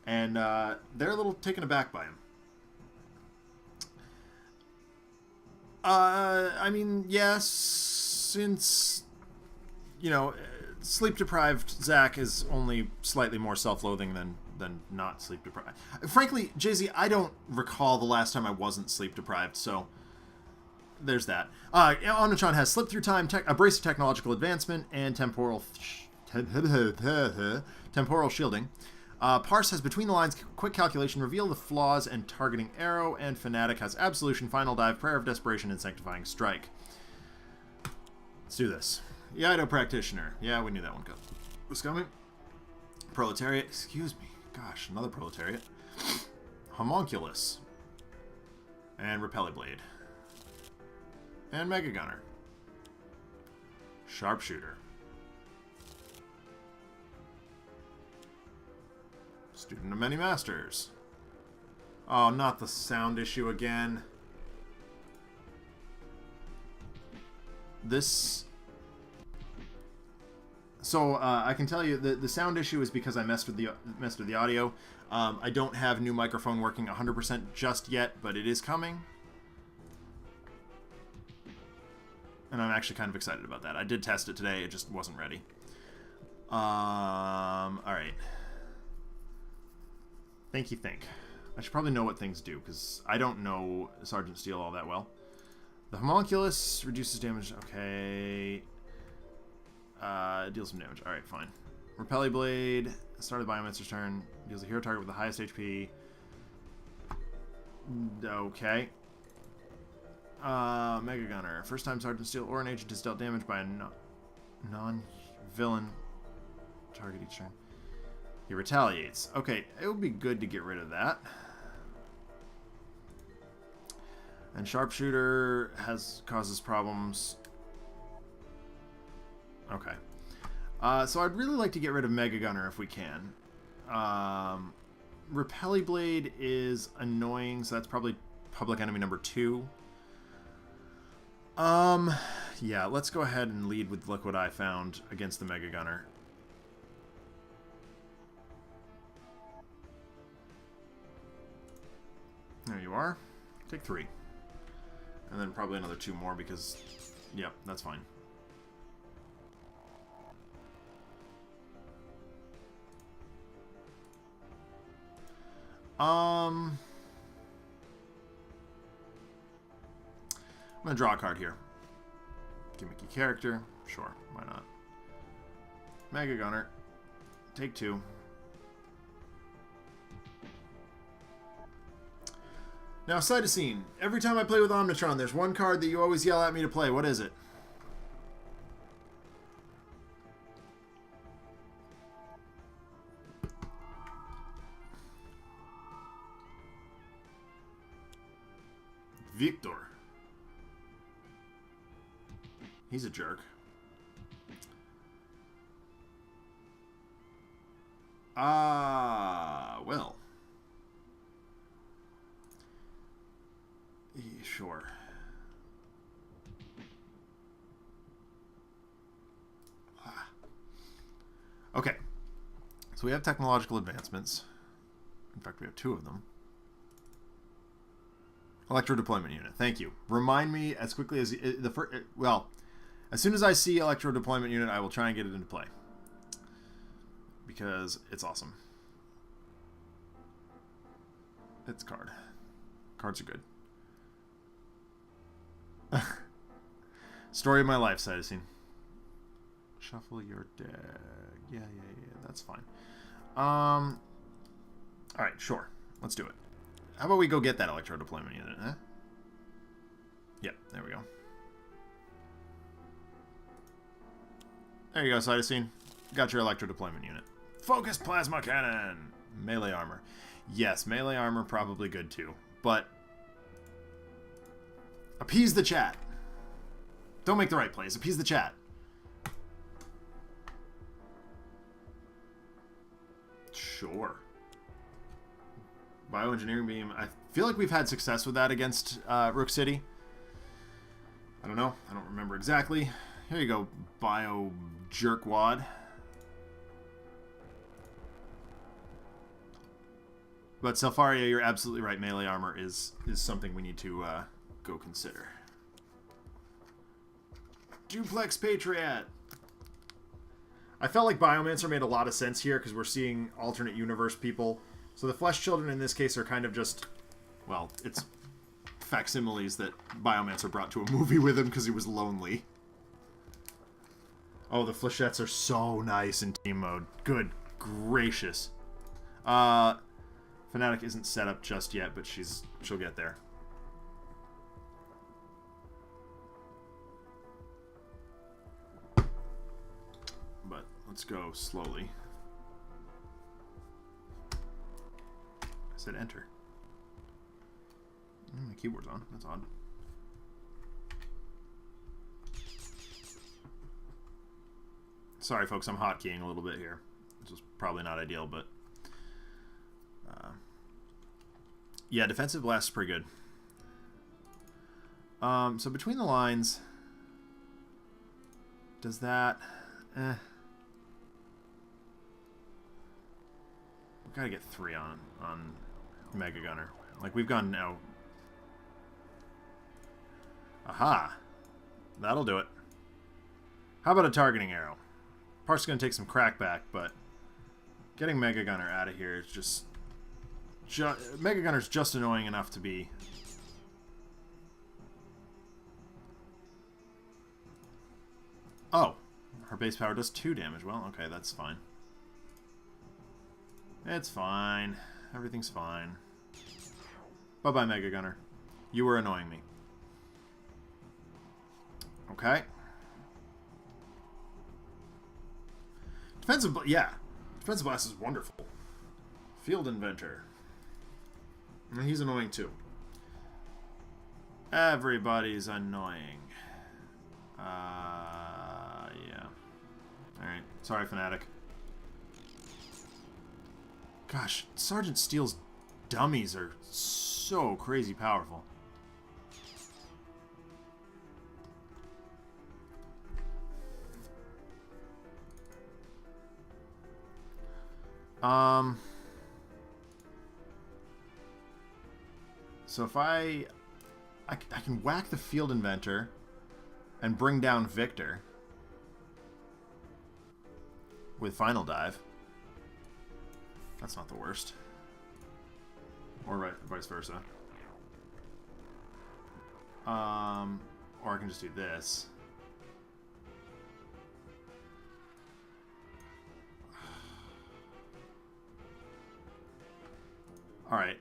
and they're a little taken aback by him. I mean, yes, since, you know, sleep-deprived Zach is only slightly more self-loathing than not sleep-deprived. Frankly, Jay-Z, I don't recall the last time I wasn't sleep-deprived, so there's that. Omnitron has slip through time, abrasive technological advancement, and temporal shielding. Parse has between the lines, quick calculation, reveal the flaws, and targeting arrow, and Fanatic has absolution, final dive, prayer of desperation, and sanctifying strike. Let's do this. Yaido practitioner. Yeah, we knew that one was coming. Proletariat. Excuse me. Gosh, another Proletariat. Homunculus. And Repelli Blade. And Mega Gunner. Sharpshooter. Student of Many Masters. Oh, not the sound issue again. This... so, I can tell you the sound issue is because I messed with the audio. I don't have new microphone working 100% just yet, but it is coming. And I'm actually kind of excited about that. I did test it today, it just wasn't ready. Alright. Think. I should probably know what things do, because I don't know Sergeant Steel all that well. The Homunculus reduces damage. Okay. Deals some damage. Alright, fine. Repelli Blade. Start of the Biomancer's turn. Deals a hero target with the highest HP. Okay. Mega Gunner. First time Sergeant Steel or an agent is dealt damage by a non-villain target each turn. He retaliates. Okay, it would be good to get rid of that. And Sharpshooter causes problems. Okay. So I'd really like to get rid of Mega Gunner if we can. Repelli Blade is annoying, so that's probably public enemy number 2. Yeah, let's go ahead and lead with look what I found against the Mega Gunner. There you are. Take 3. And then probably another 2 more because, yep, that's fine. I'm gonna draw a card here. Gimmicky character. Sure, why not? Mega Gunner. Take 2. Now, cytosine. Every time I play with Omnitron, there's one card that you always yell at me to play. What is it? Victor. He's a jerk. Well. Sure. Okay. So we have technological advancements. In fact, we have 2 of them. Electro deployment unit. Thank you. Remind me as quickly as well, as soon as I see electro deployment unit, I will try and get it into play because it's awesome. It's card. Cards are good. Story of my life, cytosine. Shuffle your deck. Yeah, that's fine. Alright, sure. Let's do it. How about we go get that electro deployment unit, huh? Yep, there we go. There you go, cytosine. Got your electro deployment unit. Focus plasma cannon! Melee armor. Yes, melee armor probably good too. But appease the chat. Don't make the right plays. Appease the chat. Sure. Bioengineering beam. I feel like we've had success with that against Rook City. I don't know. I don't remember exactly. Here you go, Bio Jerkwad. But Selfaria, you're absolutely right. Melee armor is something we need to go consider. Duplex Patriot. I felt like Biomancer made a lot of sense here because we're seeing alternate universe people. So the Flesh Children in this case are kind of just, well, it's facsimiles that Biomancer brought to a movie with him because he was lonely. Oh, the Flechettes are so nice in team mode. Good gracious. Fanatic isn't set up just yet, but she'll get there. But let's go slowly. I said enter. My keyboard's on. That's odd. Sorry, folks. I'm hotkeying a little bit here. This is probably not ideal, but yeah, defensive blast is pretty good. So between the lines, does that? We gotta get 3 on Mega Gunner. Like we've gone now. Aha, that'll do it. How about a targeting arrow? Parse is gonna take some crackback, but getting Mega Gunner out of here is just Mega Gunner's just annoying enough to be. Oh, her base power does 2 damage. Well, okay, that's fine. It's fine. Everything's fine. Bye-bye, Mega Gunner. You were annoying me. Okay. Defensive, yeah. Defensive Blast is wonderful. Field Inventor. And he's annoying too. Everybody's annoying. Yeah. Alright. Sorry, Fanatic. Gosh, Sergeant Steele's dummies are so crazy powerful. So if I can whack the Field Inventor and bring down Victor with Final Dive. That's not the worst. Or right, vice versa. Or I can just do this. Alright.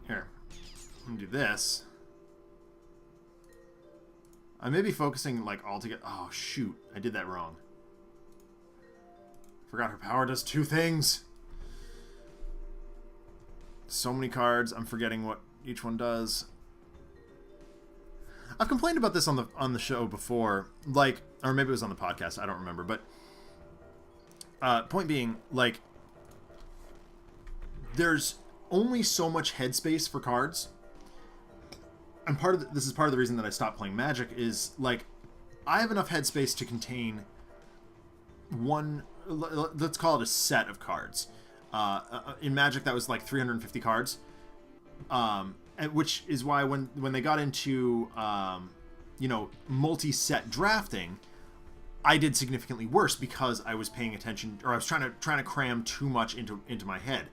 Here. I'm gonna do this. I may be focusing, like, all together. Oh, shoot. I did that wrong. Forgot her power does 2 things. So many cards. I'm forgetting what each one does. I've complained about this on the show before. Like, or maybe it was on the podcast. I don't remember. But point being, like, there's only so much headspace for cards. And this is part of the reason that I stopped playing Magic is, like, I have enough headspace to contain one, let's call it a set of cards. In Magic, that was like 350 cards. Which is why when they got into, you know, multi-set drafting, I did significantly worse because I was paying attention, or I was trying to cram too much into my head.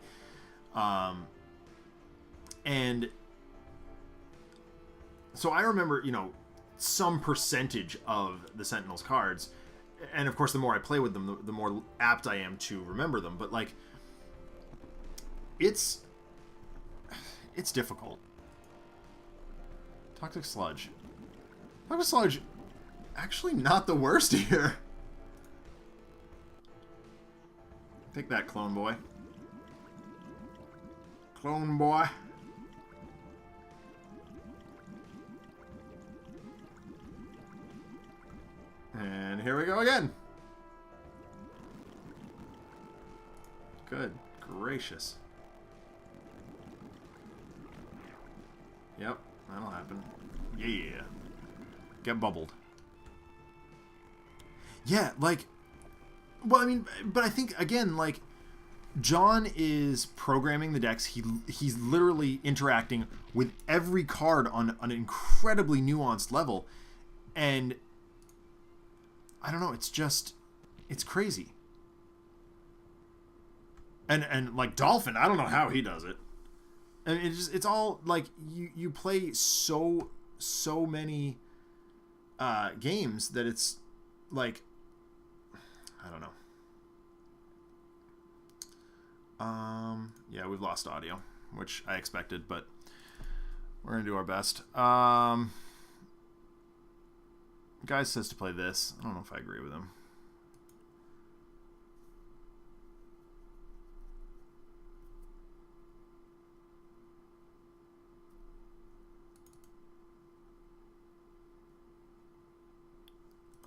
And so I remember, you know, some percentage of the Sentinels cards, and of course the more I play with them, the more apt I am to remember them. But, like, it's difficult. Toxic Sludge. Toxic Sludge, actually not the worst here. Take that, Clone Boy. Clone Boy. And here we go again. Good gracious. Yep, that'll happen. Yeah. Get bubbled. Yeah, like... Well, I mean, but I think, again, like, John is programming the decks. He's literally interacting with every card on an incredibly nuanced level. And... I don't know, it's crazy. And like, Dolphin, I don't know how he does it. And it's all, like, you play so many games that it's, like, I don't know. Yeah, we've lost audio, which I expected, but we're going to do our best. Guise says to play this. I don't know if I agree with him.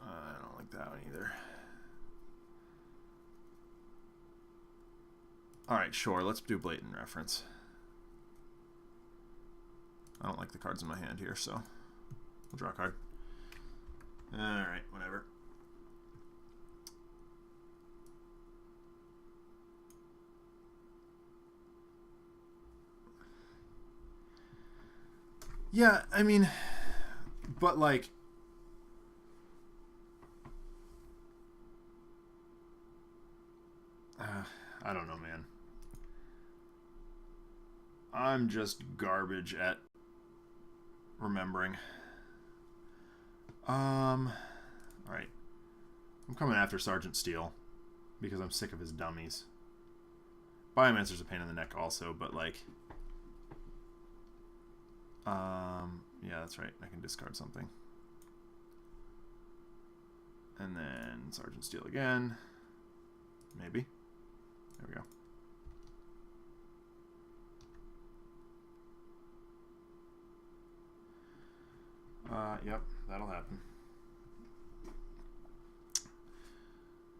I don't like that one either. Alright, sure. Let's do blatant reference. I don't like the cards in my hand here, so we'll draw a card. Alright, whatever. Yeah, I mean, but, like, I don't know, man. I'm just garbage at remembering. Alright. I'm coming after Sergeant Steel because I'm sick of his dummies. Biomancer's a pain in the neck also, but, like, yeah, that's right. I can discard something. And then Sergeant Steel again. Maybe. There we go. Yep, that'll happen.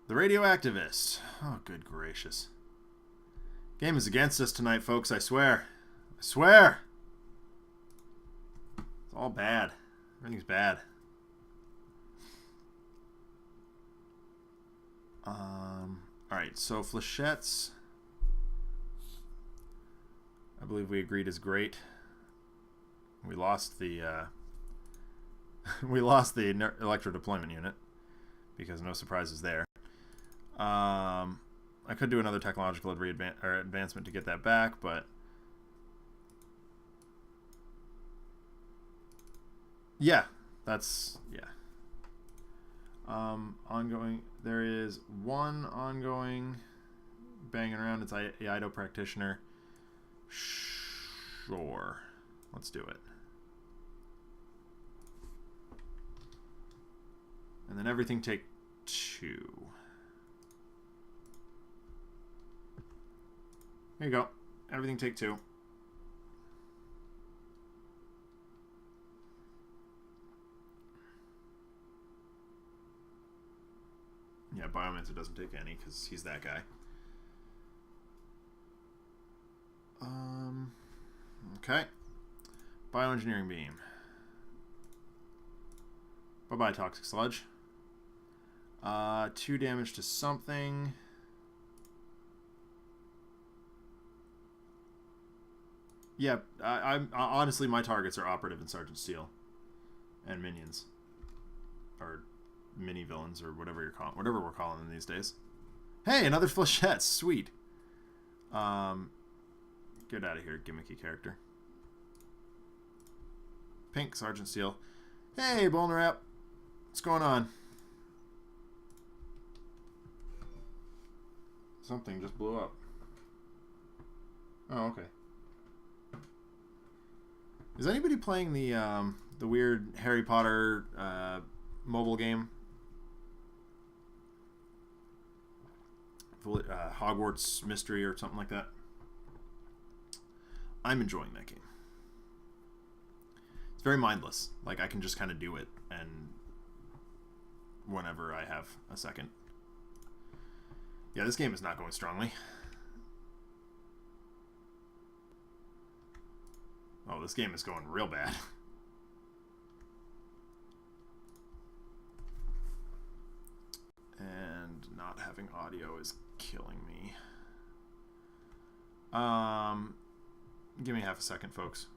The Radioactivist. Oh, good gracious. Game is against us tonight, folks, I swear. I swear! It's all bad. Everything's bad. Alright, so Flechettes, I believe we agreed is great. We lost the we lost the electro deployment unit because no surprises there. I could do another technological advancement to get that back, but yeah, that's ongoing. There is one ongoing banging around. It's Ido Practitioner. Let's do it. And then everything take 2. There you go. Everything take 2. Yeah, Biomancer doesn't take any because he's that guy. Okay. Bioengineering beam. Bye-bye, toxic sludge. 2 damage to something. Yeah, I'm honestly, my targets are Operative and Sergeant Steel, and minions, or mini villains, or whatever whatever we're calling them these days. Hey, another flechette, sweet. Get out of here, gimmicky character. Pink Sergeant Steel. Hey, Bolner App, what's going on? Something just blew up. Oh, okay. Is anybody playing the weird Harry Potter mobile game? Hogwarts Mystery or something like that? I'm enjoying that game. It's very mindless. Like, I can just kind of do it and whenever I have a second. Yeah, this game is not going strongly. Oh, this game is going real bad. And not having audio is killing me. Give me half a second, folks.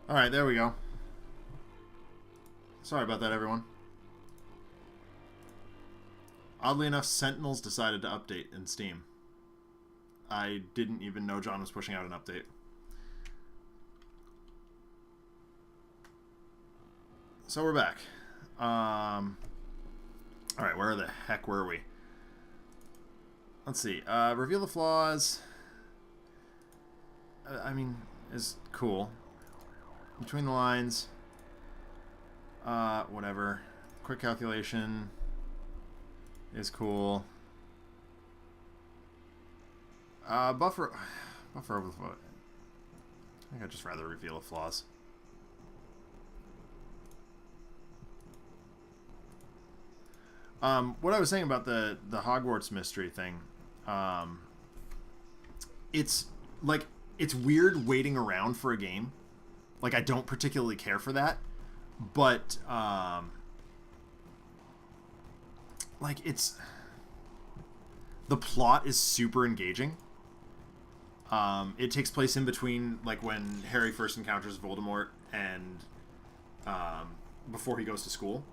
Alright, there we go. Sorry about that, everyone. Oddly enough, Sentinels decided to update in Steam. I didn't even know John was pushing out an update. So we're back. Alright, where the heck were we? Let's see. Reveal the flaws. I mean, is cool. Between the lines. Whatever. Quick calculation is cool. Buffer overflow. I think I'd just rather reveal the flaws. What I was saying about the Hogwarts mystery thing, it's like, it's weird waiting around for a game. Like, I don't particularly care for that, but like, it's, the plot is super engaging. It takes place in between, like, when Harry first encounters Voldemort and before he goes to school.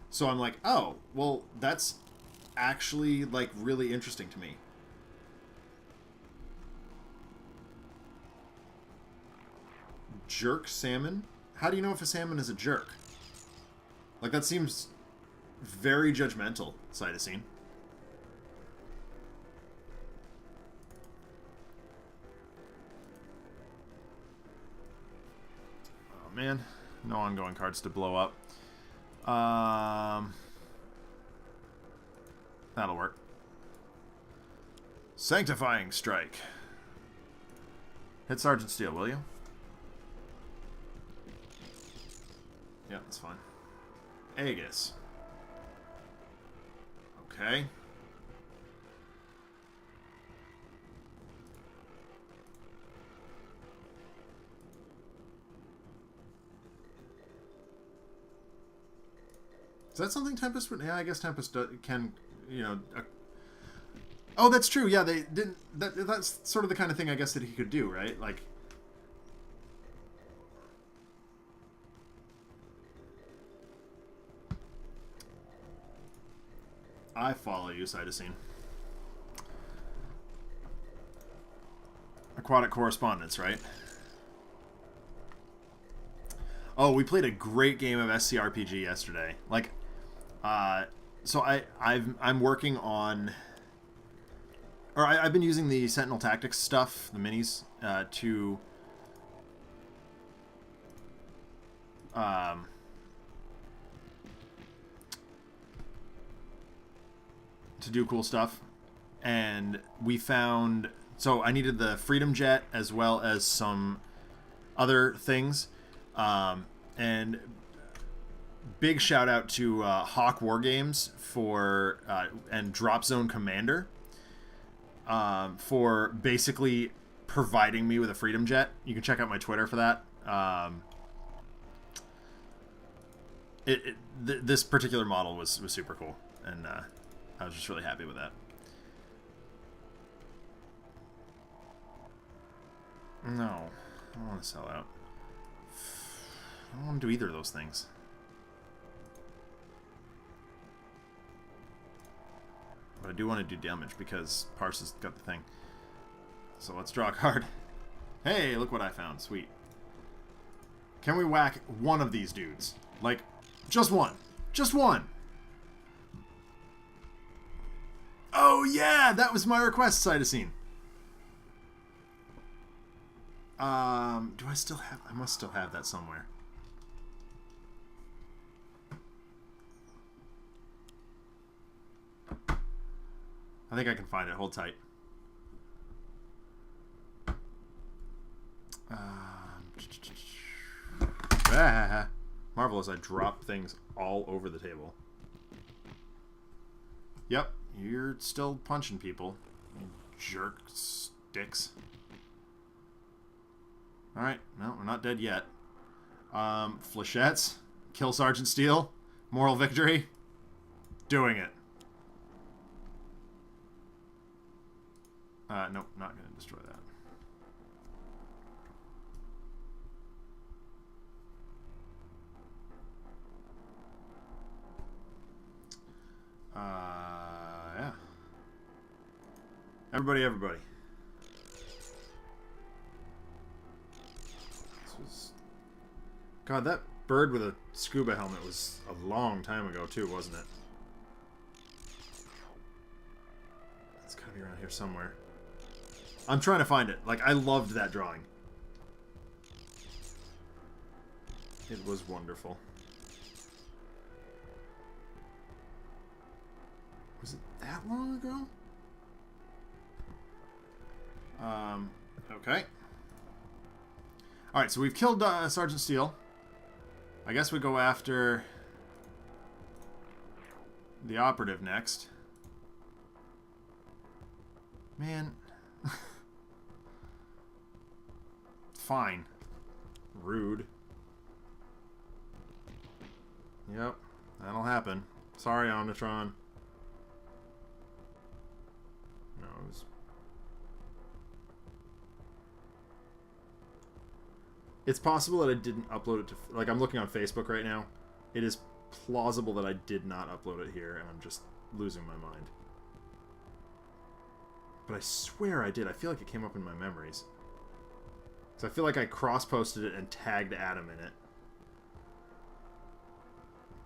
So I'm like, oh, well, that's actually, like, really interesting to me. jerk salmon? How do you know if a salmon is a jerk? Like, that seems very judgmental, Cytosine. Oh, man. No ongoing cards to blow up. That'll work. Sanctifying Strike. Hit Sergeant Steel, will you? Yeah, that's fine. Aegis. Okay. Is that something Tempest would... Yeah, I guess Tempest can, you know... Oh, that's true. Yeah, they didn't... That's sort of the kind of thing, I guess, that he could do, right? Like... I follow you, Cytosine. Aquatic Correspondence, right? Oh, we played a great game of SCRPG yesterday. Like, so I'm working on... Or I've been using the Sentinel Tactics stuff, the minis, to... to do cool stuff. And we found... So I needed the Freedom Jet as well as some other things. And big shout out to Hawk War Games for and Drop Zone Commander for basically providing me with a Freedom Jet. You can check out my Twitter for that. This particular model was super cool, and I was just really happy with that. No, I don't want to sell out. I don't want to do either of those things. But I do want to do damage because Parse has got the thing. So let's draw a card. Hey, look what I found. Sweet. Can we whack one of these dudes? Like, just one. Just one. Oh, yeah! That was my request, Cytosine. Do I still have... I must still have that somewhere. I think I can find it. Hold tight. Marvelous, I drop things all over the table. Yep, you're still punching people. You jerk sticks. Alright, no, we're not dead yet. Flechettes. Kill Sergeant Steel. Moral victory. Doing it. Nope, not going to destroy that. Yeah. Everybody. This was... God, that bird with a scuba helmet was a long time ago, too, wasn't it? It's gotta be around here somewhere. I'm trying to find it. Like, I loved that drawing. It was wonderful. Was it that long ago? Okay. Alright, so we've killed Sergeant Steel. I guess we go after the Operative next. Man. Fine. Rude. Yep, that'll happen. Sorry, Omnitron. No, it was... It's possible that I didn't upload it to... Like, I'm looking on Facebook right now. It is plausible that I did not upload it here, and I'm just losing my mind. But I swear I did. I feel like it came up in my memories. So I feel like I cross-posted it and tagged Adam in it.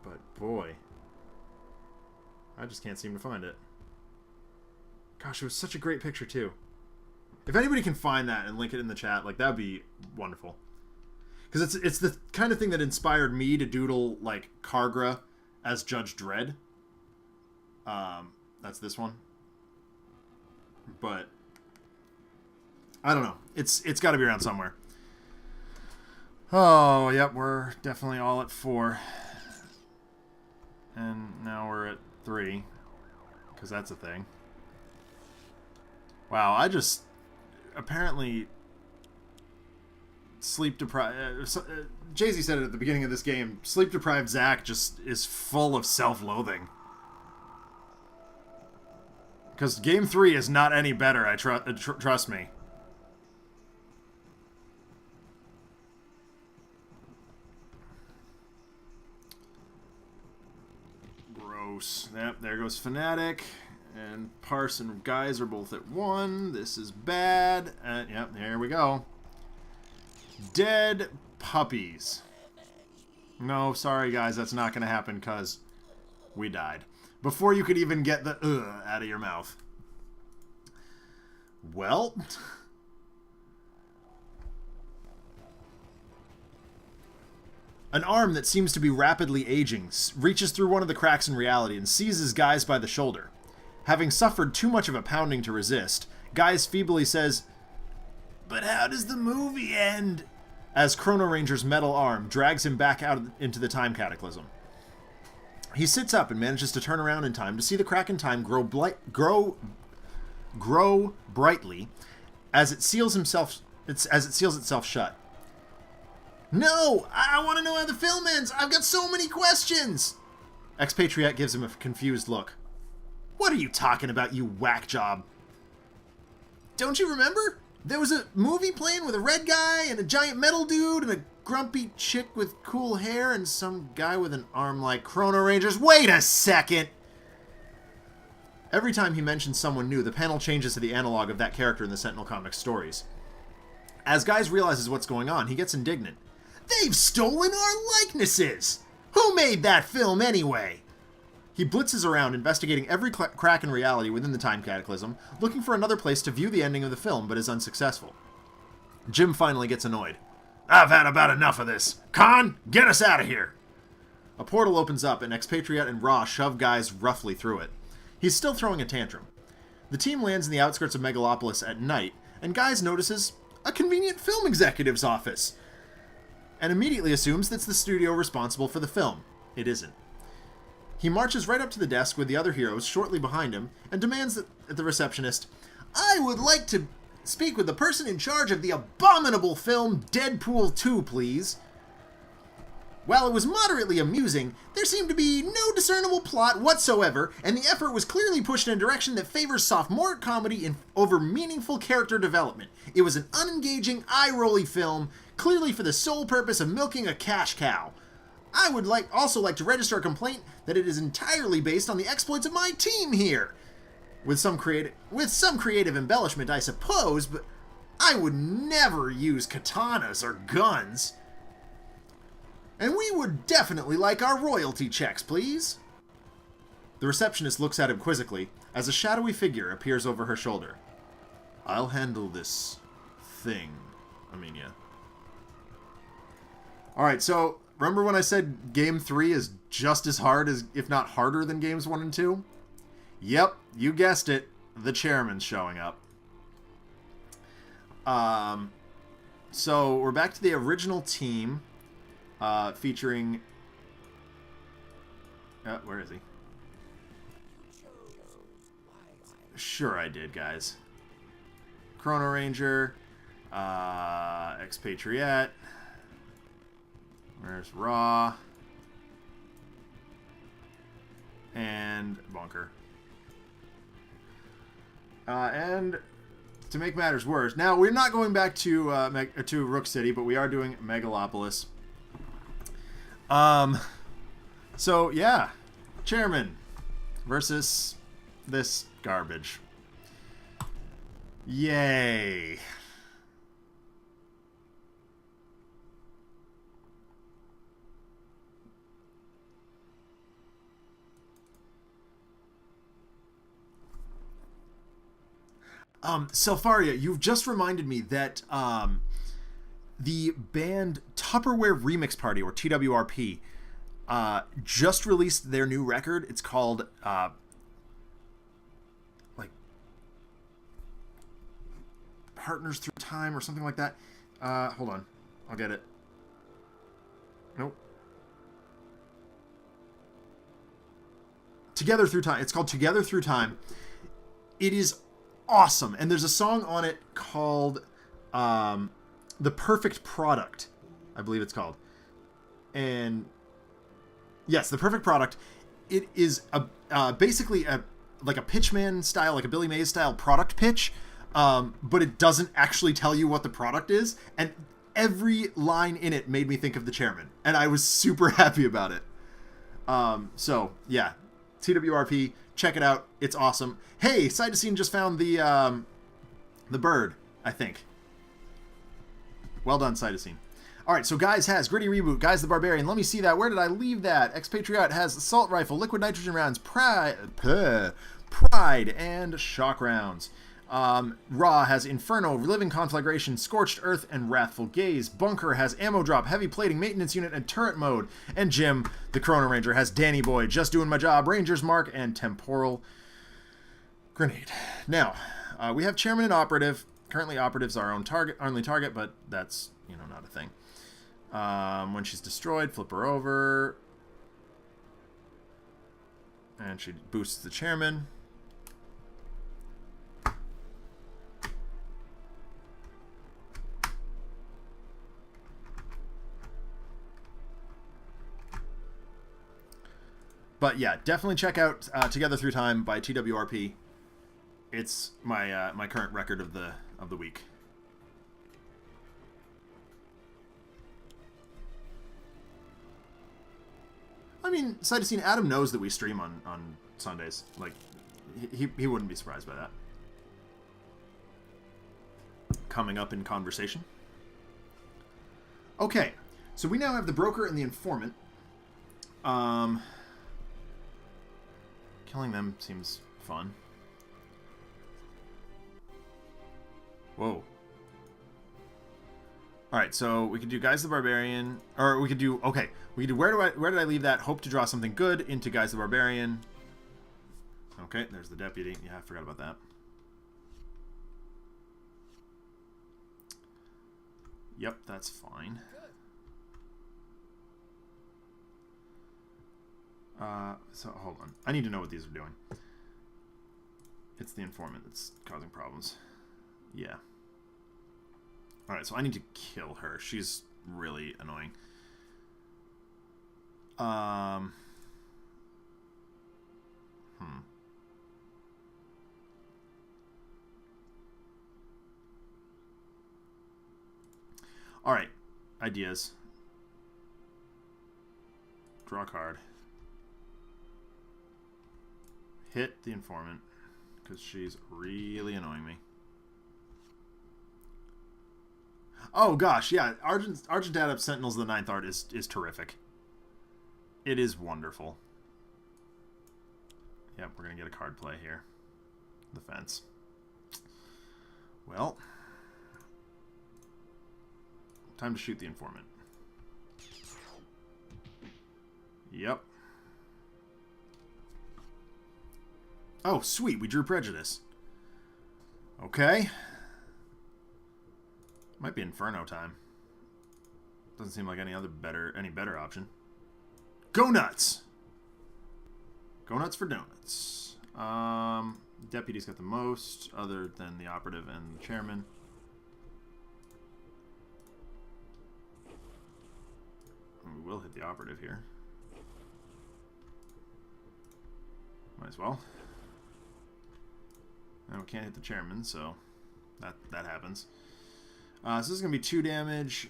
But boy, I just can't seem to find it. Gosh, it was such a great picture too. If anybody can find that and link it in the chat, like, that would be wonderful. Because it's the kind of thing that inspired me to doodle, like, Kargra as Judge Dredd. That's this one. But I don't know. It's got to be around somewhere. Oh, yep, we're definitely all at 4. And now we're at 3. Because that's a thing. Wow, I just... apparently... sleep-deprived... Jay-Z said it at the beginning of this game. Sleep-deprived Zach just is full of self-loathing. Because Game 3 is not any better, trust me. Gross. Yep, there goes Fanatic. And Parse and Guise are both at 1. This is bad. Yep, there we go. Dead puppies. No, sorry guys, that's not going to happen because we died. Before you could even get the out of your mouth. Well... An arm that seems to be rapidly aging reaches through one of the cracks in reality and seizes Guise by the shoulder. Having suffered too much of a pounding to resist, Guise feebly says, "But how does the movie end?" as Chrono-Ranger's metal arm drags him back out into the time cataclysm. He sits up and manages to turn around in time to see the crack in time grow brightly as it seals itself shut. No! I want to know how the film ends! I've got so many questions! Expatriette gives him a confused look. What are you talking about, you whack job? Don't you remember? There was a movie playing with a red guy and a giant metal dude and a grumpy chick with cool hair and some guy with an arm like Chrono-Ranger's. Wait a second! Every time he mentions someone new, the panel changes to the analog of that character in the Sentinel comics stories. As Guise realizes what's going on, he gets indignant. They've stolen our likenesses! Who made that film anyway? He blitzes around, investigating every crack in reality within the time cataclysm, looking for another place to view the ending of the film, but is unsuccessful. Jim finally gets annoyed. I've had about enough of this. Khan, get us out of here! A portal opens up, and Expatriette and Ra shove Guise roughly through it. He's still throwing a tantrum. The team lands in the outskirts of Megalopolis at night, and Guise notices a convenient film executive's office, and immediately assumes that's the studio responsible for the film. It isn't. He marches right up to the desk with the other heroes shortly behind him and demands that the receptionist, I would like to speak with the person in charge of the abominable film Deadpool 2, please. While it was moderately amusing, there seemed to be no discernible plot whatsoever, and the effort was clearly pushed in a direction that favors sophomoric comedy over meaningful character development. It was an unengaging, eye-rolly film, clearly for the sole purpose of milking a cash cow. I would also like to register a complaint that it is entirely based on the exploits of my team here. With some creative embellishment, I suppose, but I would never use katanas or guns. And we would definitely like our royalty checks, please. The receptionist looks at him quizzically as a shadowy figure appears over her shoulder. I'll handle this thing, Aminia. Alright, so remember when I said Game 3 is just as hard as, if not harder than Games 1 and 2? Yep, you guessed it. The chairman's showing up. So we're back to the original team, featuring... where is he? Sure I did, guys. Chrono-Ranger, Expatriette. Where's Ra? And Bunker. And to make matters worse, now we're not going back to Rook City, but we are doing Megalopolis. So yeah, Chairman versus this garbage. Yay. Selfaria, you've just reminded me that the band Tupperware Remix Party, or TWRP, just released their new record. It's called like Partners Through Time or something like that. Hold on, I'll get it. Nope. Together Through Time. It's called Together Through Time. It is awesome, and there's a song on it called The Perfect Product, I believe it's called. And yes, The Perfect Product. It is basically like a Pitchman style, like a Billy Mays style product pitch, but it doesn't actually tell you what the product is, and every line in it made me think of the chairman, and I was super happy about it. So yeah, TWRP, check it out. It's awesome. Hey, Cytosine just found the bird, I think. Well done, Cytosine. All right, so Guise has Gritty Reboot, Guise the Barbarian. Let me see that. Where did I leave that? Expatriette has Assault Rifle, Liquid Nitrogen Rounds, Pride, and Shock Rounds. Ra has Inferno, Living Conflagration, Scorched Earth, and Wrathful Gaze. Bunker has Ammo Drop, Heavy Plating, Maintenance Unit, and Turret Mode. And Jim, the Chrono-Ranger, has Danny Boy, Just Doing My Job, Ranger's Mark, and Temporal Grenade. Now, we have Chairman and Operative. Currently, Operative's our only target, but that's, not a thing. When she's destroyed, flip her over. And she boosts the Chairman. But yeah, definitely check out Together Through Time by TWRP. It's my current record of the week. I mean, Cytosine, Adam knows that we stream on Sundays. Like, he wouldn't be surprised by that. Coming up in conversation. Okay, so we now have the Broker and the Informant. Killing them seems fun. Whoa. Alright, so we could do Guise the Barbarian, or we could do, okay, we could do, where did I leave that? Hope to draw something good into Guise the Barbarian. Okay, there's the Deputy. Yeah, I forgot about that. Yep, that's fine. So, hold on. I need to know what these are doing. It's the Informant that's causing problems. Yeah. Alright, so I need to kill her. She's really annoying. Alright. Ideas. Draw a card. Hit the Informant, because she's really annoying me. Oh gosh, yeah, Argent Dad Up Sentinels of the 9th art is terrific. It is wonderful. Yep, we're going to get a card play here. The Fence. Well, time to shoot the Informant. Yep. Oh, sweet, we drew Prejudice. Okay. Might be Inferno time. Doesn't seem like any better option. Go nuts! Go nuts for donuts. Deputy's got the most, other than the Operative and the Chairman. We will hit the Operative here. Might as well. And we can't hit the Chairman, so that happens. So this is going to be 2 damage.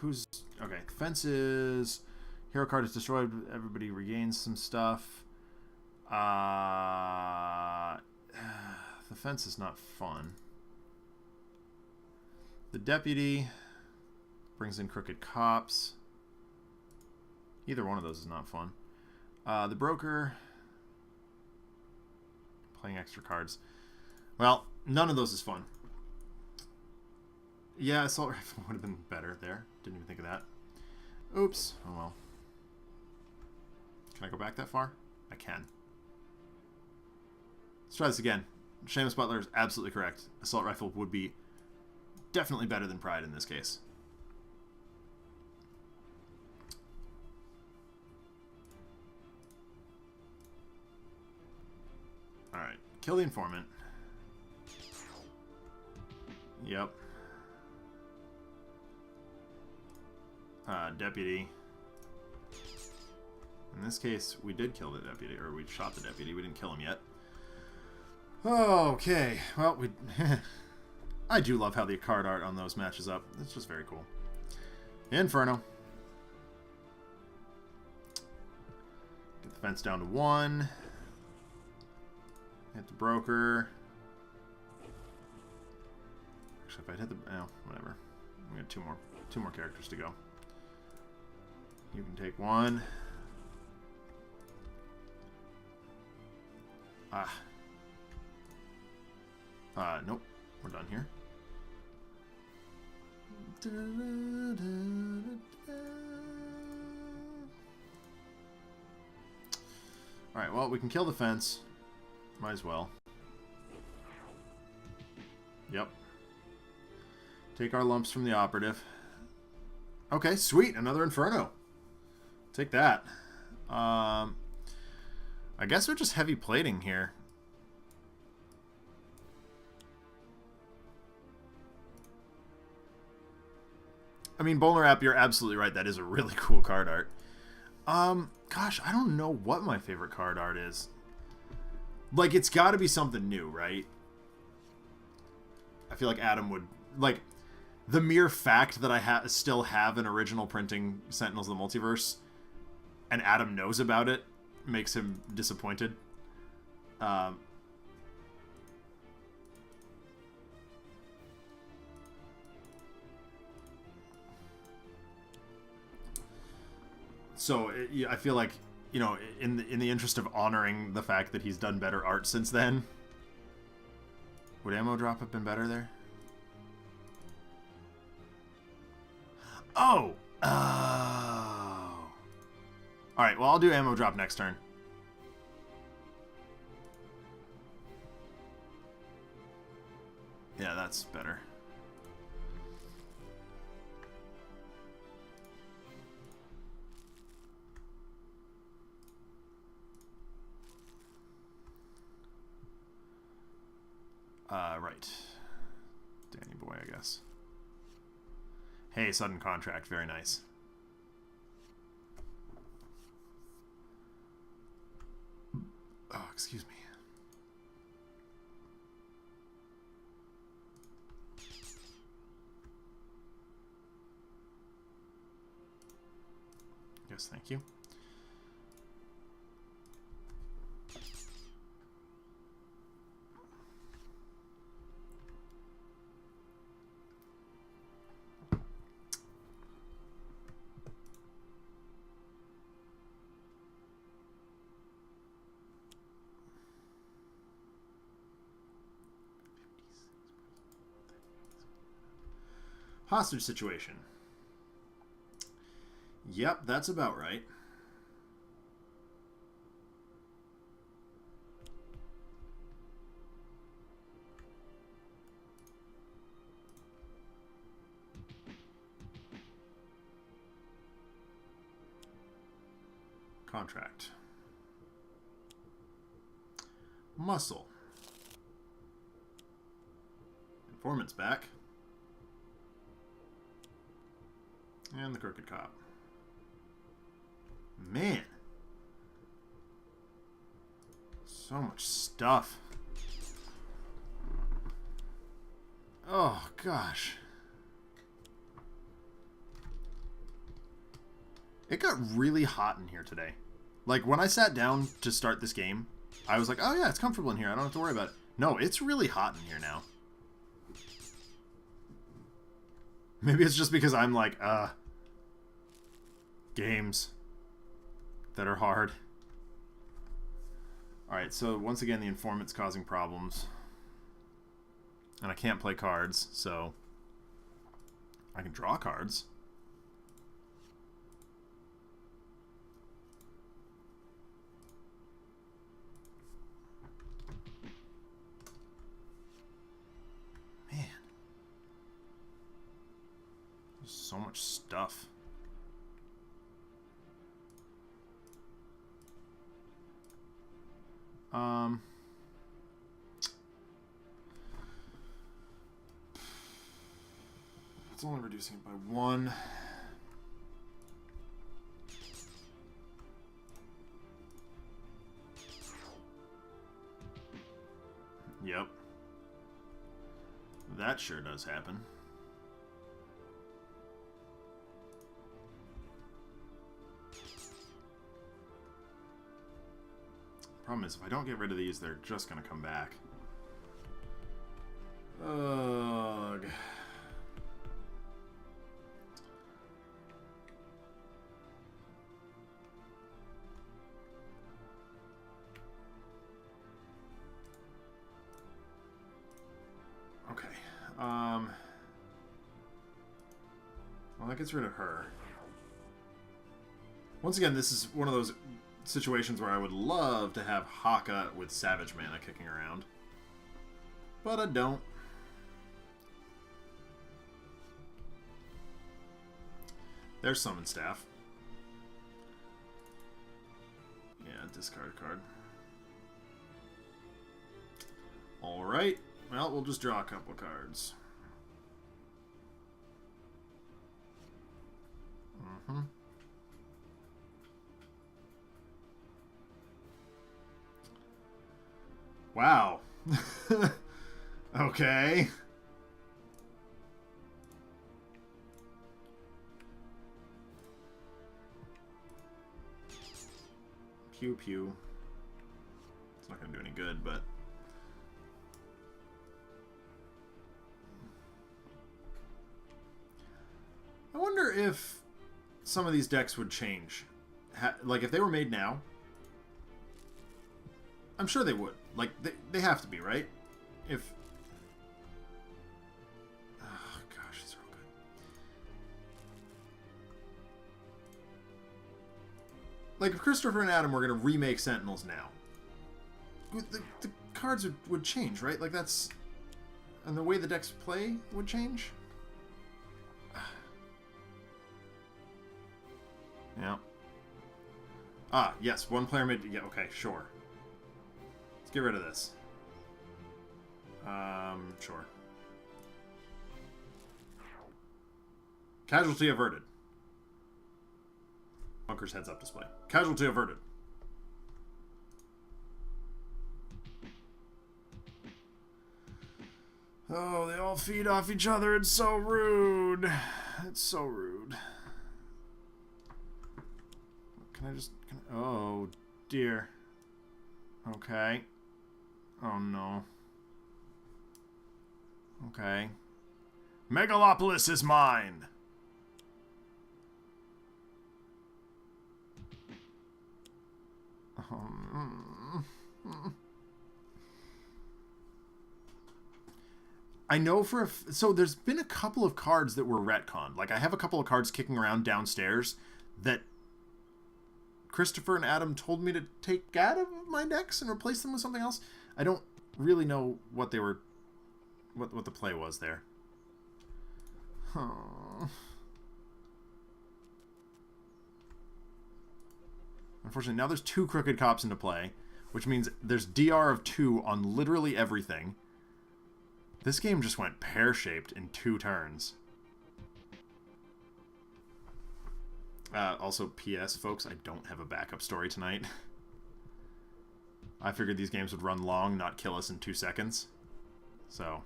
Who's... Okay, Fences. Hero card is destroyed. Everybody regains some stuff. The Fence is not fun. The Deputy brings in Crooked Cops. Either one of those is not fun. The Broker... Playing extra cards. Well, none of those is fun. Yeah, assault rifle would have been better there. Didn't even think of that. Oops. Oh well. Can I go back that far? I can. Let's try this again. Seamus Butler is absolutely correct. Assault rifle would be definitely better than Pride in this case. Alright. Kill the informant. Yep. Deputy. In this case, we did kill the deputy, or we shot the deputy. We didn't kill him yet. Okay. Well, we... I do love how the card art on those matches up. It's just very cool. Inferno. Get the fence down to 1. Hit the broker. Actually, if I'd hit the... Oh, whatever. We got two more characters to go. You can take 1. Nope. We're done here. Alright, well, we can kill the fence. Might as well. Yep. Take our lumps from the operative. Okay, sweet. Another Inferno. Take that. I guess we're just heavy plating here. I mean, Bowler App, you're absolutely right. That is a really cool card art. Gosh, I don't know what my favorite card art is. Like, it's got to be something new, right? I feel like Adam would... Like, the mere fact that I still have an original printing Sentinels of the Multiverse, and Adam knows about it, makes him disappointed. So I feel like, you know, in the interest of honoring the fact that he's done better art since then, would ammo drop have been better there? Oh! Oh! Alright, well, I'll do ammo drop next turn. Yeah, that's better. Right. Danny boy, I guess. Hey, sudden contract. Very nice. Oh, excuse me. Yes, thank you. Hostage situation. Yep, that's about right. Contract. Muscle. Informant's back. And the Crooked Cop. Man. So much stuff. Oh, gosh. It got really hot in here today. Like, when I sat down to start this game, I was like, oh yeah, it's comfortable in here. I don't have to worry about it. No, it's really hot in here now. Maybe it's just because I'm like, games that are hard. Alright, so once again, the informant's causing problems. And I can't play cards, so I can draw cards. Man. There's so much stuff. It's only reducing it by 1. Yep. That sure does happen. Problem is, if I don't get rid of these, they're just going to come back. Ugh. Okay. Well, that gets rid of her. Once again, this is one of those situations where I would love to have Haka with Savage Mana kicking around. But I don't. There's Summon Staff. Yeah, discard a card. Alright. Well, we'll just draw a couple cards. Wow. Okay. Pew pew. It's not going to do any good, but... I wonder if some of these decks would change. Like, if they were made now, I'm sure they would. Like, they have to be, right? If... Oh, gosh, these are all good. Like, if Christopher and Adam were going to remake Sentinels now, the cards would change, right? Like, that's... And the way the decks play would change? Yeah. Ah, yes, one player made... Yeah, okay, sure. Let's get rid of this. Sure. Casualty averted. Bunker's heads up display. Casualty averted. Oh, they all feed off each other. It's so rude. It's so rude. Can I just... Oh, dear. Okay. Oh, no. Okay. Megalopolis is mine! I know for a... So there's been a couple of cards that were retconned. Like, I have a couple of cards kicking around downstairs that Christopher and Adam told me to take out of my decks and replace them with something else. I don't really know what they were... What the play was there. Oh. Unfortunately, now there's 2 Crooked Cops into play, which means there's DR of 2 on literally everything. This game just went pear-shaped in 2 turns. Also, P.S., folks, I don't have a backup story tonight. I figured these games would run long, not kill us in 2 seconds. So...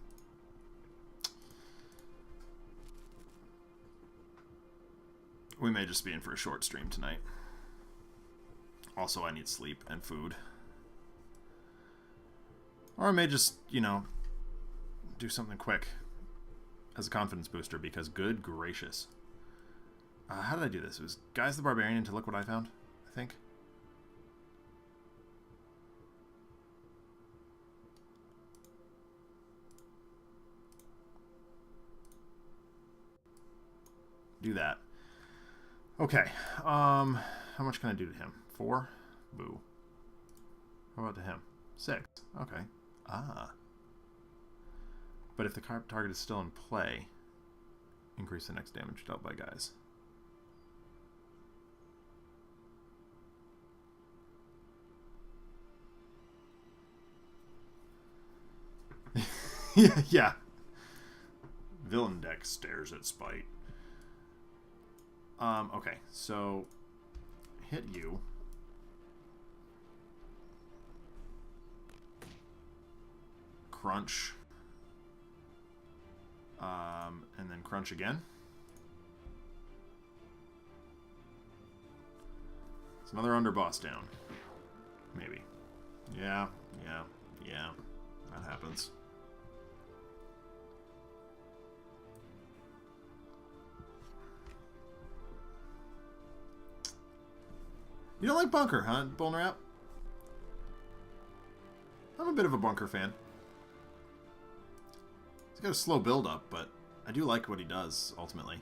we may just be in for a short stream tonight. Also, I need sleep and food. Or I may just, you know, do something quick as a confidence booster, because good gracious. How did I do this? It was Guise the Barbarian to look what I found, I think. do that. Okay. How much can I do to him? 4? Boo. How about to him? 6. Okay. Ah. But if the target is still in play, increase the next damage dealt by Guise. Yeah. Villain deck stares at spite. Okay, so hit you. Crunch. And then crunch again. It's another underboss down. Maybe. Yeah. That happens. You don't like Bunker, huh, Bullnerap? I'm a bit of a Bunker fan. He's got a slow build-up, but I do like what he does, ultimately.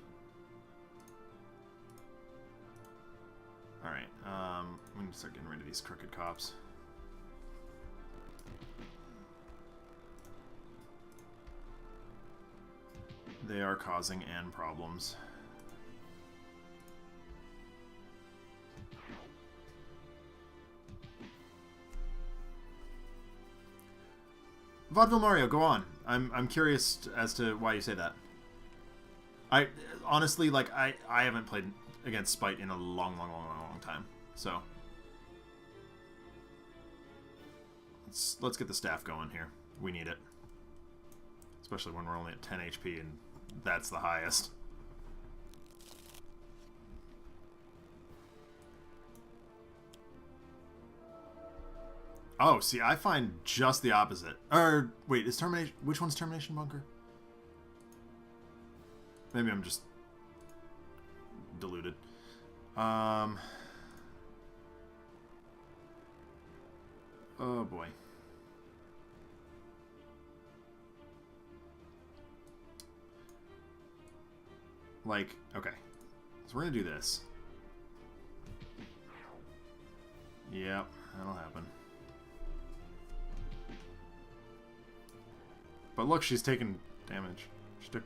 Alright, I'm going to start getting rid of these crooked cops. They are causing Anne problems. Vaudeville Mario, go on. I'm curious as to why you say that. I honestly, like, I haven't played against Spite in a long time. So let's get the staff going here. We need it, especially when we're only at 10 HP and that's the highest. Oh, see, I find just the opposite. Or, wait, is Termination... Which one's Termination Bunker? Maybe I'm just deluded. Oh, boy. Like, okay. So we're gonna do this. Yep, that'll happen. But look, she's taking damage. She took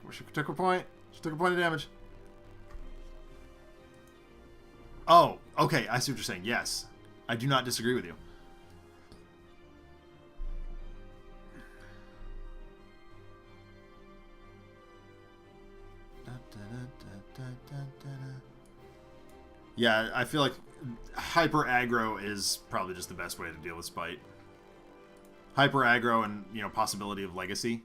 a point. She took a point of damage. Oh, okay. I see what you're saying. Yes. I do not disagree with you. Yeah, I feel like hyper aggro is probably just the best way to deal with Spite. Hyper aggro and, you know, possibility of legacy.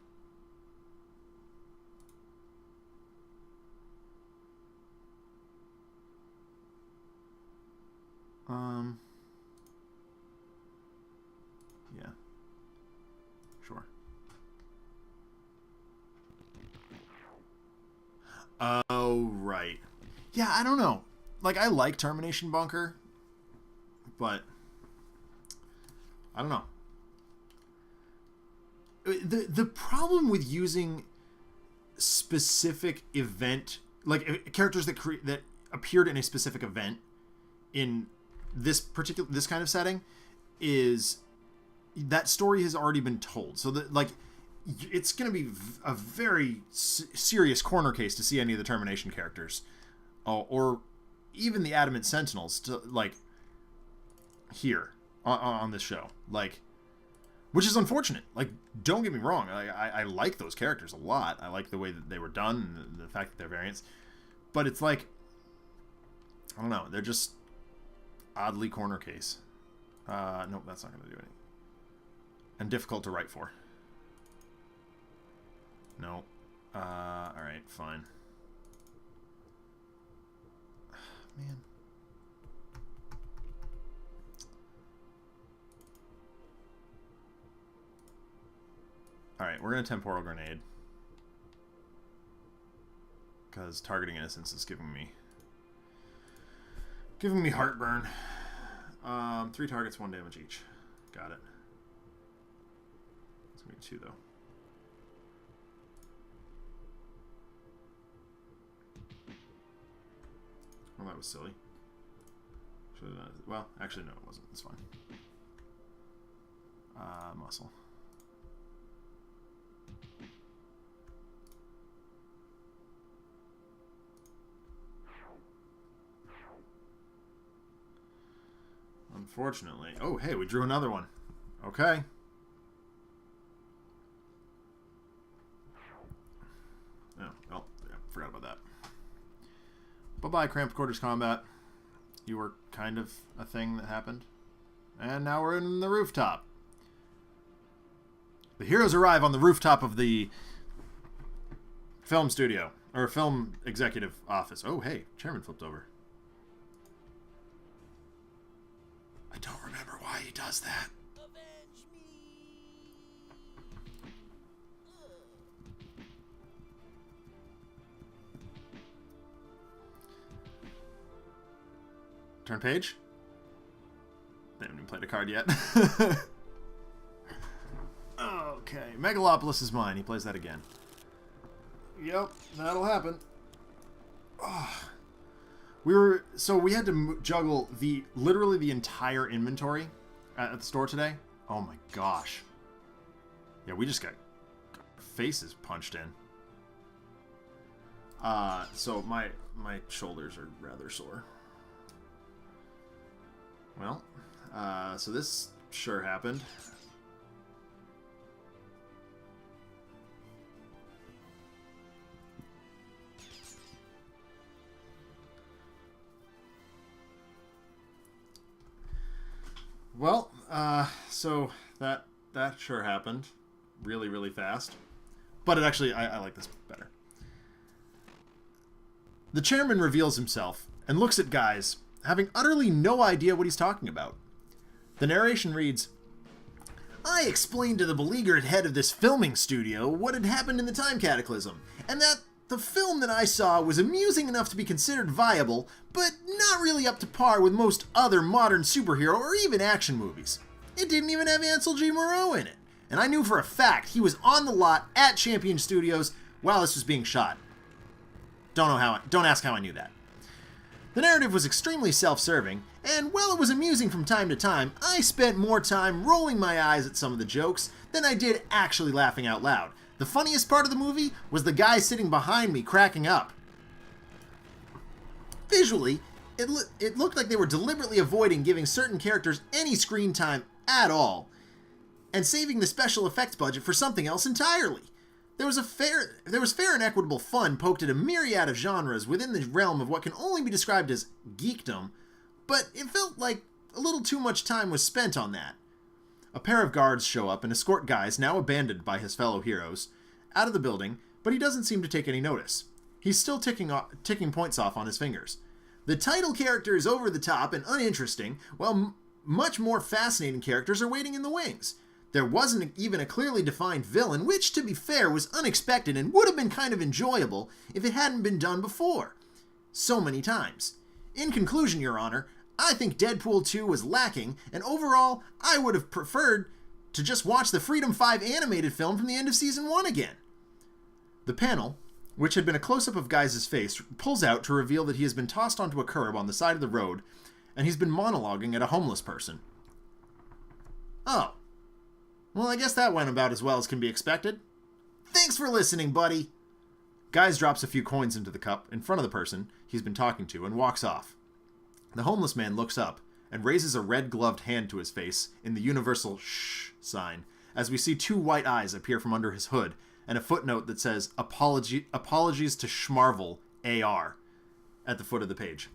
Yeah. Sure. Oh, right. Yeah, I don't know. Like, I like Termination Bunker, but I don't know. The problem with using specific event, like characters that appeared in a specific event in this kind of setting, is that story has already been told. So that, like, it's going to be a very serious corner case to see any of the Termination characters, or even the Adamant Sentinels, to, like, here on this show, like, which is unfortunate. Like, don't get me wrong, I like those characters a lot. I like the way that they were done, and the fact that they're variants, but it's like, I don't know, they're just oddly corner case. Nope, that's not going to do anything. And difficult to write for. No. Alright, fine. Man. Alright, we're going to Temporal Grenade. Because targeting innocence is giving me heartburn. 3 targets, 1 damage each. Got it. It's going to be 2, though. Well, that was silly. Well, actually, no, it wasn't. It's fine. Muscle. Unfortunately. Oh, hey, we drew another one. Okay. Oh, well, yeah, forgot about that. Bye-bye, Cramped Quarters Combat. You were kind of a thing that happened. And now we're in the rooftop. The heroes arrive on the rooftop of the film studio, or film executive office. Oh, hey, chairman flipped over. I don't remember why he does that. Avenge me. Turn page? They haven't even played a card yet. Okay, Megalopolis is mine. He plays that again. Yep, that'll happen. Oh. We had to juggle literally the entire inventory at the store today. Oh my gosh. Yeah, we just got faces punched in. So my shoulders are rather sore. Well, so this sure happened. Well, so that sure happened really, really fast. But it actually, I like this better. The chairman reveals himself and looks at Guise, having utterly no idea what he's talking about. The narration reads, I explained to the beleaguered head of this filming studio what had happened in the time cataclysm, and that the film that I saw was amusing enough to be considered viable, but not really up to par with most other modern superhero or even action movies. It didn't even have Ansel G. Moreau in it, and I knew for a fact he was on the lot at Champion Studios while this was being shot. Don't ask how I knew that. The narrative was extremely self-serving, and while it was amusing from time to time, I spent more time rolling my eyes at some of the jokes than I did actually laughing out loud. The funniest part of the movie was the guy sitting behind me cracking up. Visually, it looked like they were deliberately avoiding giving certain characters any screen time at all, and saving the special effects budget for something else entirely. There was fair and equitable fun poked at a myriad of genres within the realm of what can only be described as geekdom, but it felt like a little too much time was spent on that. A pair of guards show up and escort Guise, now abandoned by his fellow heroes, out of the building, but he doesn't seem to take any notice. He's still ticking points off on his fingers. The title character is over the top and uninteresting, while much more fascinating characters are waiting in the wings. There wasn't even a clearly defined villain, which, to be fair, was unexpected and would have been kind of enjoyable if it hadn't been done before. So many times. In conclusion, Your Honor, I think Deadpool 2 was lacking, and overall, I would have preferred to just watch the Freedom 5 animated film from the end of Season 1 again. The panel, which had been a close-up of Guise's face, pulls out to reveal that he has been tossed onto a curb on the side of the road, and he's been monologuing at a homeless person. Oh. Well, I guess that went about as well as can be expected. Thanks for listening, buddy! Guise drops a few coins into the cup in front of the person he's been talking to and walks off. The homeless man looks up and raises a red-gloved hand to his face in the universal shh sign as we see two white eyes appear from under his hood and a footnote that says apologies to Schmarvel AR at the foot of the page.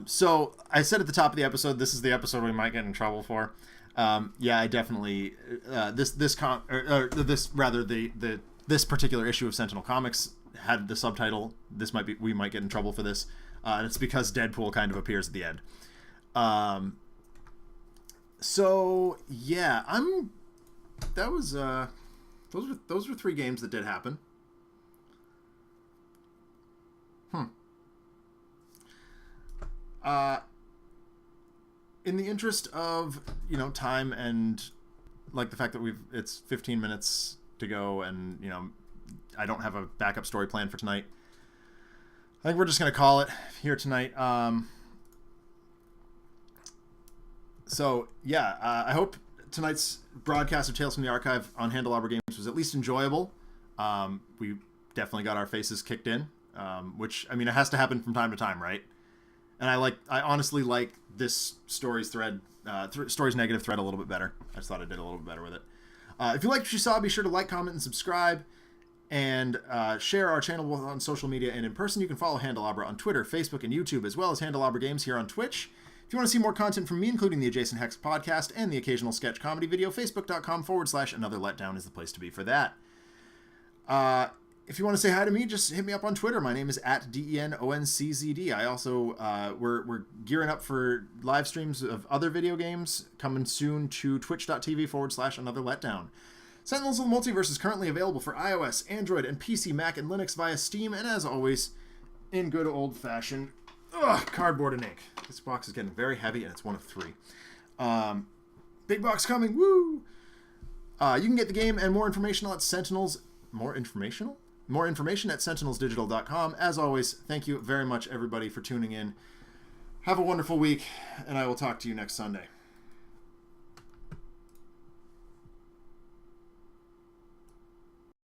So I said at the top of the episode, this is the episode we might get in trouble for. Yeah, I definitely this particular issue of Sentinel Comics had the subtitle. We might get in trouble for this. And it's because Deadpool kind of appears at the end. So yeah, those were 3 games that did happen. In the interest of, time and like the fact that it's 15 minutes to go and, I don't have a backup story plan for tonight. I think we're just going to call it here tonight. So, yeah, I hope tonight's broadcast of Tales from the Archive on Handelabra Games was at least enjoyable. We definitely got our faces kicked in, which, I mean, it has to happen from time to time, right? And I honestly like this story's thread, story's negative thread a little bit better. I just thought I did a little bit better with it. If you liked what you saw, be sure to like, comment, and subscribe. And share our channel both on social media and in person. You can follow Handelabra on Twitter, Facebook, and YouTube, as well as Handelabra Games here on Twitch. If you want to see more content from me, including the Adjacent Hex podcast and the occasional sketch comedy video, facebook.com/Another Letdown is the place to be for that. If you want to say hi to me, just hit me up on Twitter. My name is @DENONCZD. I also, we're gearing up for live streams of other video games coming soon to twitch.tv/Another Letdown. Sentinels of the Multiverse is currently available for iOS, Android, and PC, Mac, and Linux via Steam, and as always, in good old-fashioned cardboard and ink. This box is getting very heavy, and it's one of 3. Big box coming, woo! You can get the game and more information at Sentinels... More information at sentinelsdigital.com. As always, thank you very much, everybody, for tuning in. Have a wonderful week, and I will talk to you next Sunday.